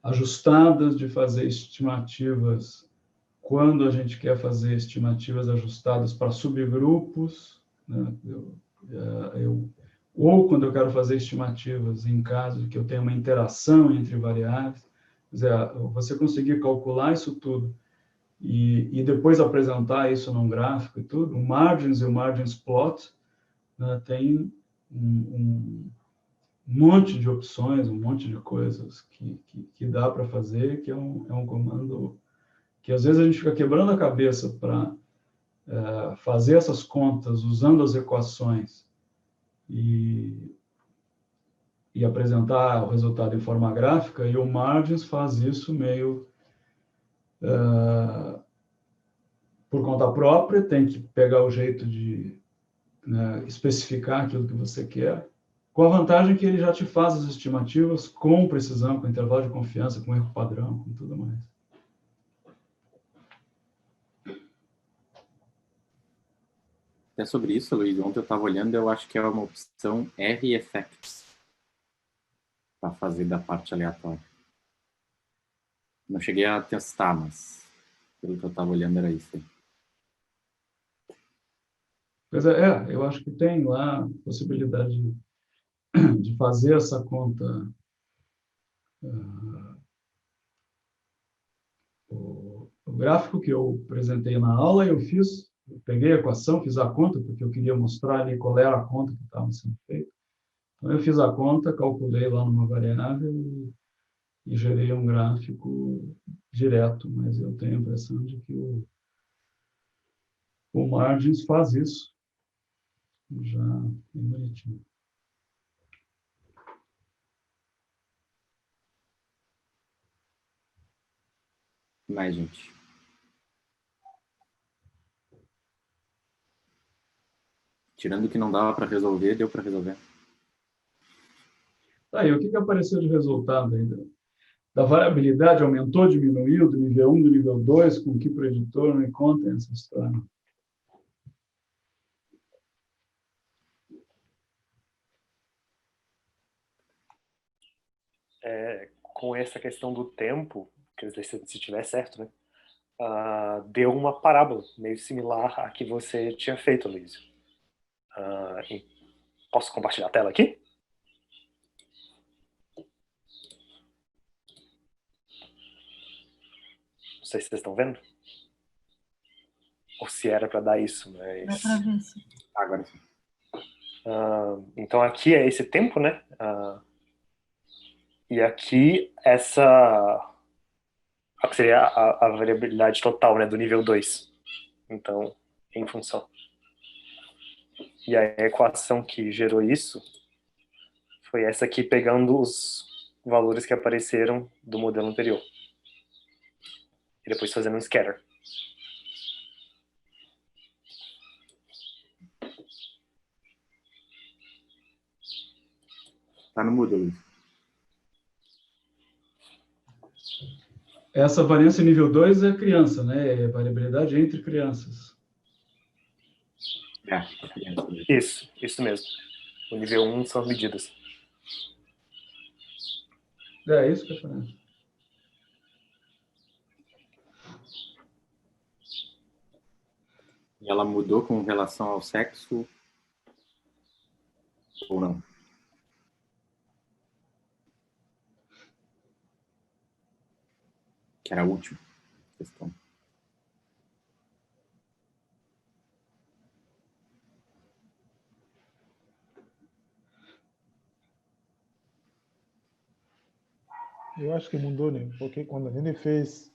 ajustadas, de fazer estimativas quando a gente quer fazer estimativas ajustadas para subgrupos, né? Ou quando eu quero fazer estimativas em caso de que eu tenha uma interação entre variáveis. Quer dizer, você conseguir calcular isso tudo e depois apresentar isso num gráfico e tudo, o margins e o margins plot, né, tem um monte de opções, um monte de coisas que dá para fazer, que é um comando que às vezes a gente fica quebrando a cabeça para fazer essas contas usando as equações e apresentar o resultado em forma gráfica, e o Margins faz isso meio por conta própria, tem que pegar o jeito de especificar aquilo que você quer, com a vantagem que ele já te faz as estimativas com precisão, com intervalo de confiança, com erro padrão, com tudo mais. Até sobre isso, Luiz, ontem eu estava olhando, eu acho que é uma opção R-Effects para fazer da parte aleatória. Não cheguei a testar, mas pelo que eu estava olhando era isso aí. Pois eu acho que tem lá a possibilidade de fazer essa conta. O gráfico que eu apresentei na aula, eu peguei a equação, fiz a conta, porque eu queria mostrar ali qual era a conta que estava sendo feita. Então, eu fiz a conta, calculei lá numa variável e gerei um gráfico direto, mas eu tenho a impressão de que o Margins faz isso já bem bonitinho. Mais, gente. Tirando o que não dava para resolver, deu para resolver. Tá, e o que apareceu de resultado ainda? Da variabilidade aumentou, diminuiu, do nível 1, do nível 2, com que preditor, me contem essa história. Com essa questão do tempo, quer dizer, se tiver certo, né? Deu uma parábola meio similar à que você tinha feito, Luiz. Posso compartilhar a tela aqui? Não sei se vocês estão vendo. Ou se era para dar isso, mas... Dá para ver, sim. Agora sim. Então aqui é esse tempo, né? E aqui seria a variabilidade total, né, do nível 2. Então, em função. E a equação que gerou isso foi essa aqui, pegando os valores que apareceram do modelo anterior. E depois fazendo um scatter. Tá no mudo, Luiz. Essa variância nível 2 é criança, né? É variabilidade entre crianças. Isso mesmo. O nível 1 são as medidas. É isso que eu falei. E ela mudou com relação ao sexo ou não? Que era a última questão. Eu acho que mudou, né? Porque quando a gente fez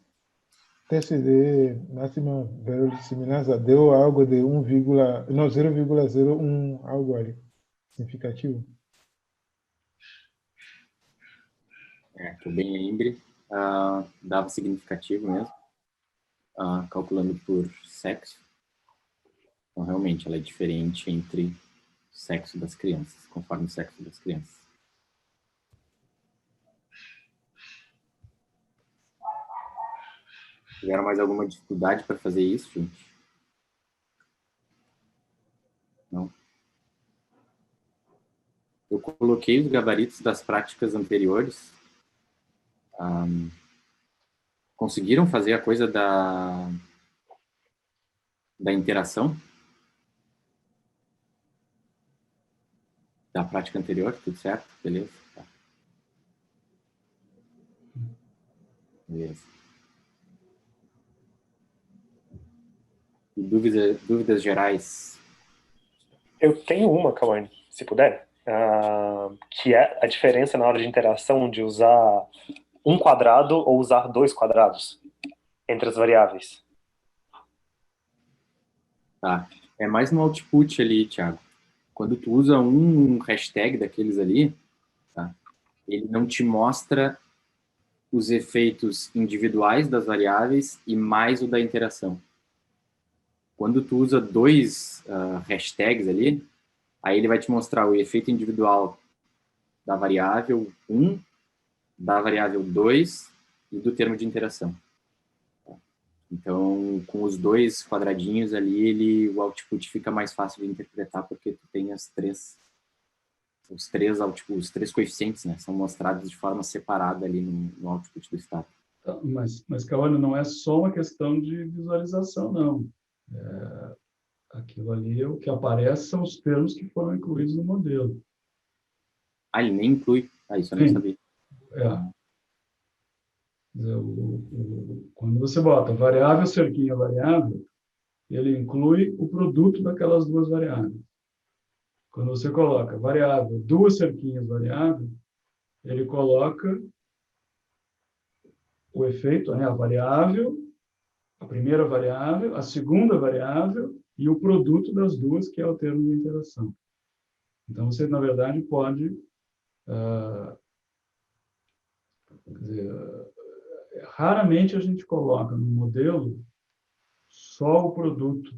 teste de máxima verossimilhança, deu algo de 0,01, algo ali, significativo. Que o Benlembre dava significativo mesmo, calculando por sexo. Então, realmente, ela é diferente entre o sexo das crianças, conforme o sexo das crianças. Tiveram mais alguma dificuldade para fazer isso, gente? Não? Eu coloquei os gabaritos das práticas anteriores. Conseguiram fazer a coisa da interação? Da prática anterior, tudo certo? Beleza? Tá. Beleza. E dúvidas gerais? Eu tenho uma, Kawane, se puder, que é a diferença na hora de interação de usar um quadrado ou usar dois quadrados entre as variáveis. Tá. É mais no output ali, Thiago. Quando tu usa um hashtag daqueles ali, tá? Ele não te mostra os efeitos individuais das variáveis e mais o da interação. Quando tu usa dois hashtags ali, aí ele vai te mostrar o efeito individual da variável 1, da variável 2 e do termo de interação. Então, com os dois quadradinhos ali, o output fica mais fácil de interpretar, porque tu tem os três coeficientes, né? São mostrados de forma separada ali no output do estado. Mas Kawane, não é só uma questão de visualização, não. Aquilo ali, o que aparece são os termos que foram incluídos no modelo. Ele nem inclui. Isso eu nem sabia. Quando você bota variável, cerquinho, variável, ele inclui o produto daquelas duas variáveis. Quando você coloca variável, duas cerquinhas, variável, ele coloca o efeito, né, a variável, a primeira variável, a segunda variável e o produto das duas, que é o termo de interação. Então, você, na verdade, pode... raramente a gente coloca no modelo só o produto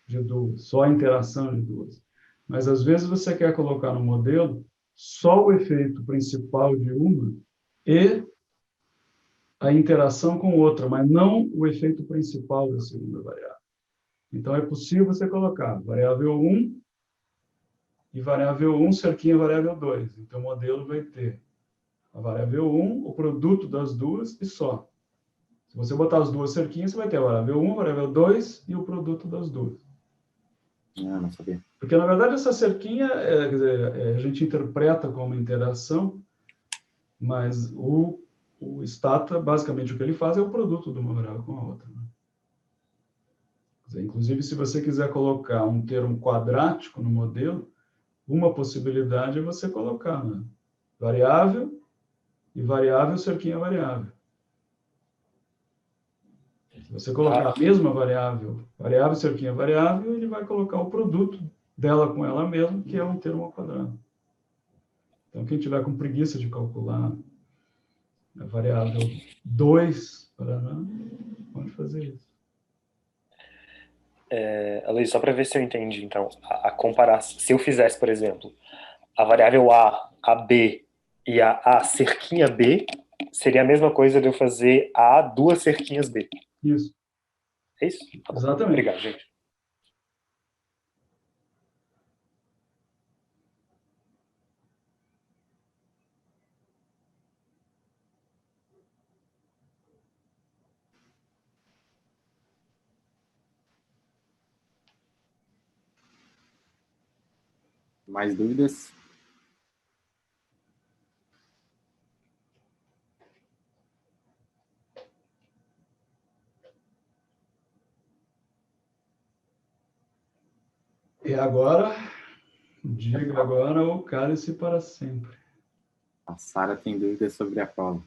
de duas, só a interação de duas. Mas, às vezes, você quer colocar no modelo só o efeito principal de uma e a interação com outra, mas não o efeito principal da segunda variável. Então, é possível você colocar variável 1 e variável 1, cerquinha variável 2. Então, o modelo vai ter a variável 1, o produto das duas e só. Se você botar as duas cerquinhas, você vai ter a variável 1, a variável 2 e o produto das duas. Não sabia. Porque, na verdade, essa cerquinha, quer dizer, a gente interpreta como interação, mas o stata, basicamente, o que ele faz é o produto de uma variável com a outra. Né? Quer dizer, inclusive, se você quiser colocar um termo quadrático no modelo, uma possibilidade é você colocar, né? Variável e variável, cerquinha variável. Se você colocar a mesma variável, variável, cerquinha variável, ele vai colocar o produto dela com ela mesma, que é um termo ao quadrado. Então, quem tiver com preguiça de calcular a variável 2, pode fazer isso. Luiz, só para ver se eu entendi, então, a comparação. Se eu fizesse, por exemplo, a variável a B e a cerquinha B, seria a mesma coisa de eu fazer a duas cerquinhas B. Isso. É isso? Tá bom. Exatamente. Obrigado, gente. Mais dúvidas? E agora, diga agora o cálice para sempre. A Sara tem dúvidas sobre a prova.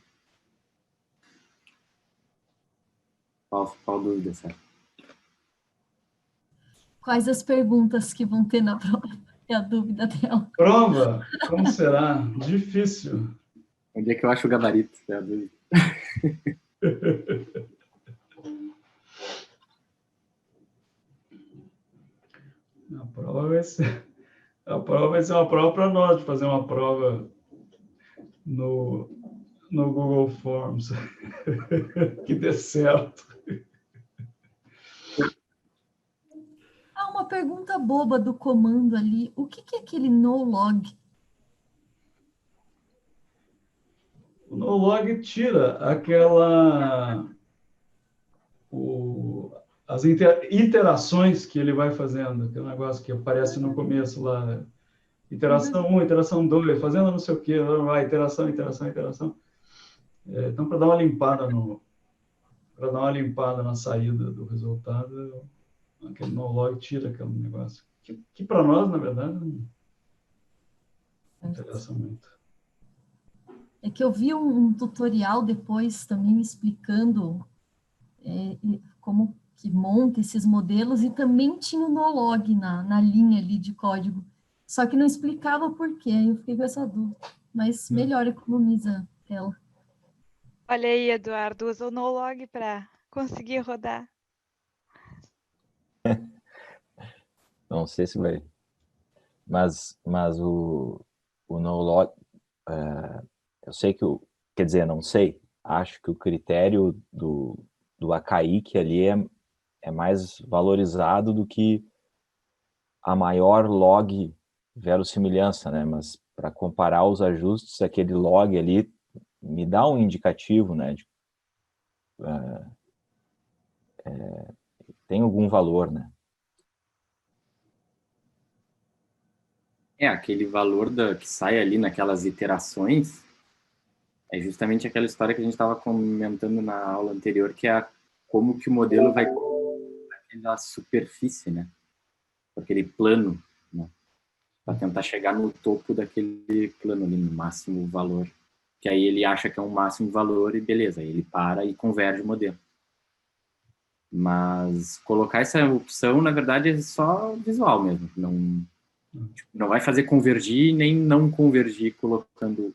Qual dúvida, Sara? Quais as perguntas que vão ter na prova? É a dúvida dela. Prova? Como será? Difícil. Onde é que eu acho o gabarito? É a dúvida. A prova vai ser uma prova para nós, de fazer uma prova no Google Forms. Que dê certo. Uma pergunta boba do comando ali. O que é aquele no-log? O no-log tira as iterações que ele vai fazendo, aquele negócio que aparece no começo lá. Iteração 1, iteração 2, fazendo não sei o quê, vai, iteração. Então, para dar uma limpada na saída do resultado, aquele no-log tira aquele negócio. Que para nós, na verdade, não interessa muito. É que eu vi um tutorial depois também explicando como que monta esses modelos e também tinha o no-log na linha ali de código. Só que não explicava por quê, eu fiquei com essa dúvida. Mas melhor, economiza ela. Olha aí, Eduardo, usa o no-log para conseguir rodar. Não sei se vai. Mas o no-log, eu sei que quer dizer, não sei, acho que o critério do AKI ali é mais valorizado do que a maior log verossimilhança, né? Mas para comparar os ajustes, aquele log ali me dá um indicativo, né? Tem algum valor, né? Aquele valor que sai ali naquelas iterações é justamente aquela história que a gente estava comentando na aula anterior, que é como que o modelo vai naquela superfície, né? Aquele plano, né? Para tentar chegar no topo daquele plano ali, no máximo valor. Que aí ele acha que é um máximo valor e beleza, aí ele para e converge o modelo. Mas colocar essa opção, na verdade, é só visual mesmo. Não vai fazer convergir nem não convergir colocando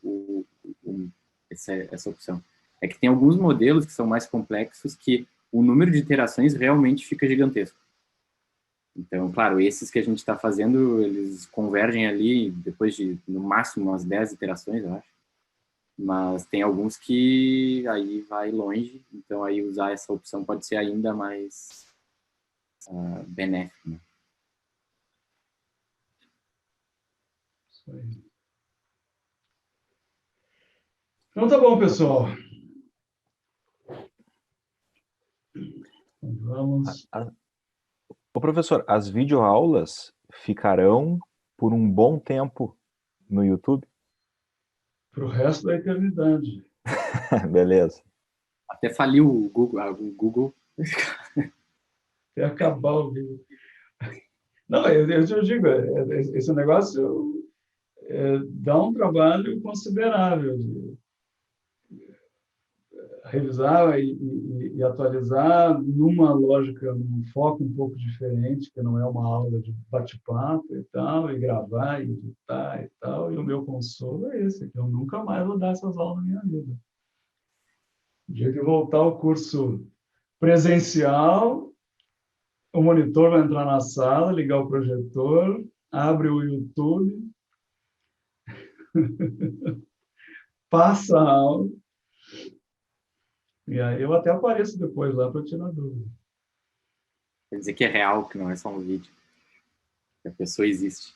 essa opção. É que tem alguns modelos que são mais complexos que o número de iterações realmente fica gigantesco. Então, claro, esses que a gente está fazendo, eles convergem ali depois de, no máximo, umas 10 iterações, eu acho. Mas tem alguns que aí vai longe, então aí usar essa opção pode ser ainda mais benéfico, né? Isso aí. Então tá bom, pessoal. Vamos. Ô, professor, as videoaulas ficarão por um bom tempo no YouTube? Para o resto da eternidade. Beleza. Até faliu o Google. Até acabar o vídeo. Não, eu digo, esse negócio dá um trabalho considerável de revisar e atualizar numa lógica, num foco um pouco diferente, que não é uma aula de bate-papo e tal, e gravar, e editar e tal, e o meu consolo é esse, que eu nunca mais vou dar essas aulas na minha vida. No dia que voltar ao curso presencial, o monitor vai entrar na sala, ligar o projetor, abre o YouTube, Passa a aula. E aí eu até apareço depois lá para tirar dúvida. Quer dizer que é real, que não é só um vídeo. Que a pessoa existe.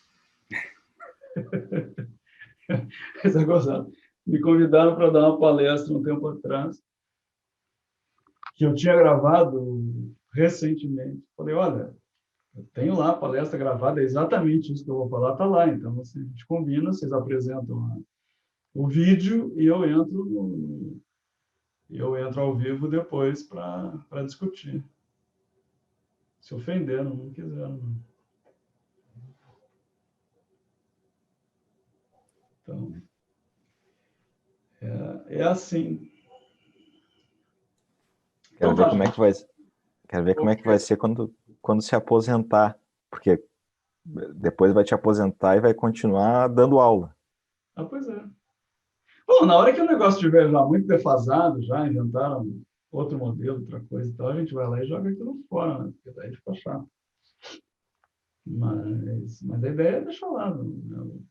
Mas é gozado. Me convidaram para dar uma palestra um tempo atrás, que eu tinha gravado recentemente. Falei, olha, eu tenho lá a palestra gravada, é exatamente isso que eu vou falar, está lá. Então, assim, a gente combina, vocês apresentam o vídeo e eu entro ao vivo depois para discutir. Se ofenderam, não quiseram. Não. Então, é assim. Quero Então, ver tá, como é que vai, quero ver como é que vai ser quando se aposentar, porque depois vai te aposentar e vai continuar dando aula. Ah, pois é. Bom, na hora que o negócio estiver já muito defasado, já inventaram outro modelo, outra coisa e tal, a gente vai lá e joga aquilo fora, né? Porque daí fica chato. Mas a ideia é deixar lá o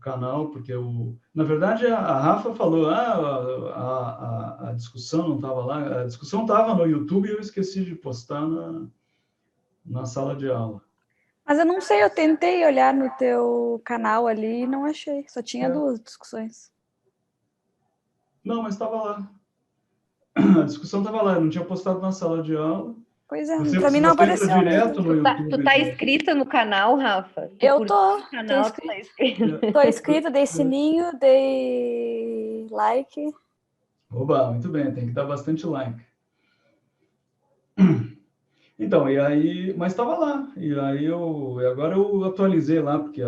canal, porque na verdade a Rafa falou, a discussão não estava lá, a discussão estava no YouTube e eu esqueci de postar na sala de aula. Mas eu não sei, eu tentei olhar no teu canal ali e não achei, só tinha 2 discussões. Não, mas estava lá. A discussão estava lá, eu não tinha postado na sala de aula. Pois é, Você, pra mim se não você entra apareceu direto no YouTube. Tu tá inscrita no canal, Rafa? Eu tô. Canal, Tô tu tá inscrita. Tô inscrita, dei sininho, dei like. Oba, muito bem, tem que dar bastante like. Então, e aí, mas estava lá, e aí agora eu atualizei lá, porque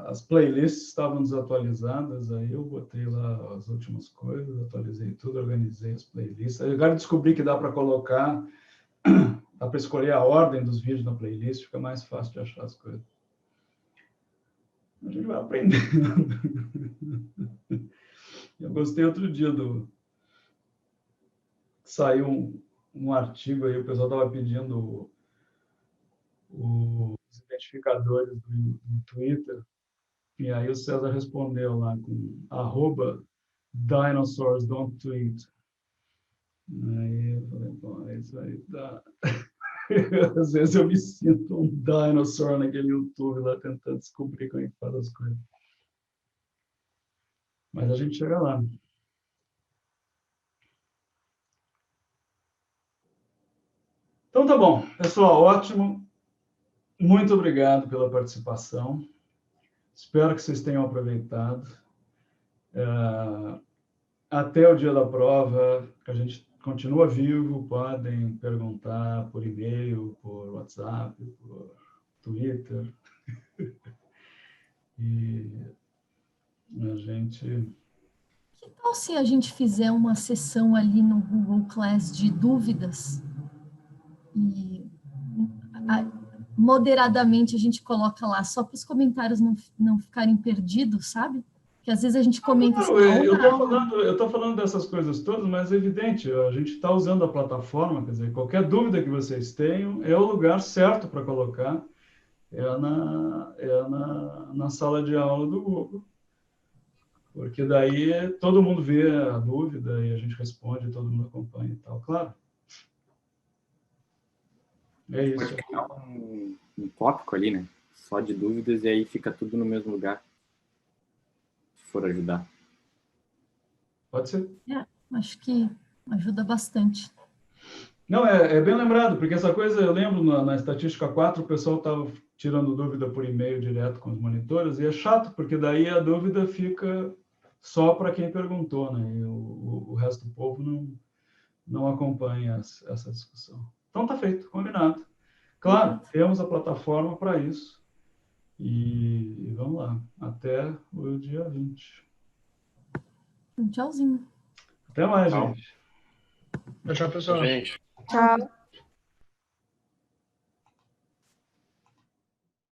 as playlists estavam desatualizadas, aí eu botei lá as últimas coisas, atualizei tudo, organizei as playlists. Aí agora eu descobri que dá para colocar, dá para escolher a ordem dos vídeos na playlist, fica mais fácil de achar as coisas. A gente vai aprendendo. Eu gostei outro dia saiu um artigo aí, o pessoal estava pedindo os identificadores do Twitter, e aí o César respondeu lá com @dinosaurs_don't_tweet. Aí eu falei, bom, é isso aí, tá. Às vezes eu me sinto um dinosaur naquele YouTube lá, tentando descobrir como é que faz as coisas. Mas a gente chega lá. Então tá bom, pessoal, ótimo. Muito obrigado pela participação. Espero que vocês tenham aproveitado. Até o dia da prova, que a gente continua vivo, podem perguntar por e-mail, por WhatsApp, por Twitter. E a gente... Que tal se a gente fizer uma sessão ali no Google Class de dúvidas e moderadamente a gente coloca lá só para os comentários não ficarem perdidos, sabe? Que às vezes a gente comenta assim... Eu estou falando dessas coisas todas, mas é evidente, a gente está usando a plataforma, quer dizer, qualquer dúvida que vocês tenham, é o lugar certo para colocar, na sala de aula do Google. Porque daí todo mundo vê a dúvida e a gente responde, todo mundo acompanha e tal, claro. É isso. Pode criar um tópico ali, né? Só de dúvidas e aí fica tudo no mesmo lugar. Se for ajudar. Pode ser. Acho que ajuda bastante. Não, é bem lembrado, porque essa coisa, eu lembro na estatística 4, o pessoal estava tirando dúvida por e-mail direto com os monitores, e é chato, porque daí a dúvida fica só para quem perguntou, né? E o resto do povo não acompanha essa discussão. Então tá feito, combinado. Claro, temos a plataforma para isso. E vamos lá, até o dia 20. Tchauzinho. Até mais, gente. Tchau, pessoal. Gente. Tchau.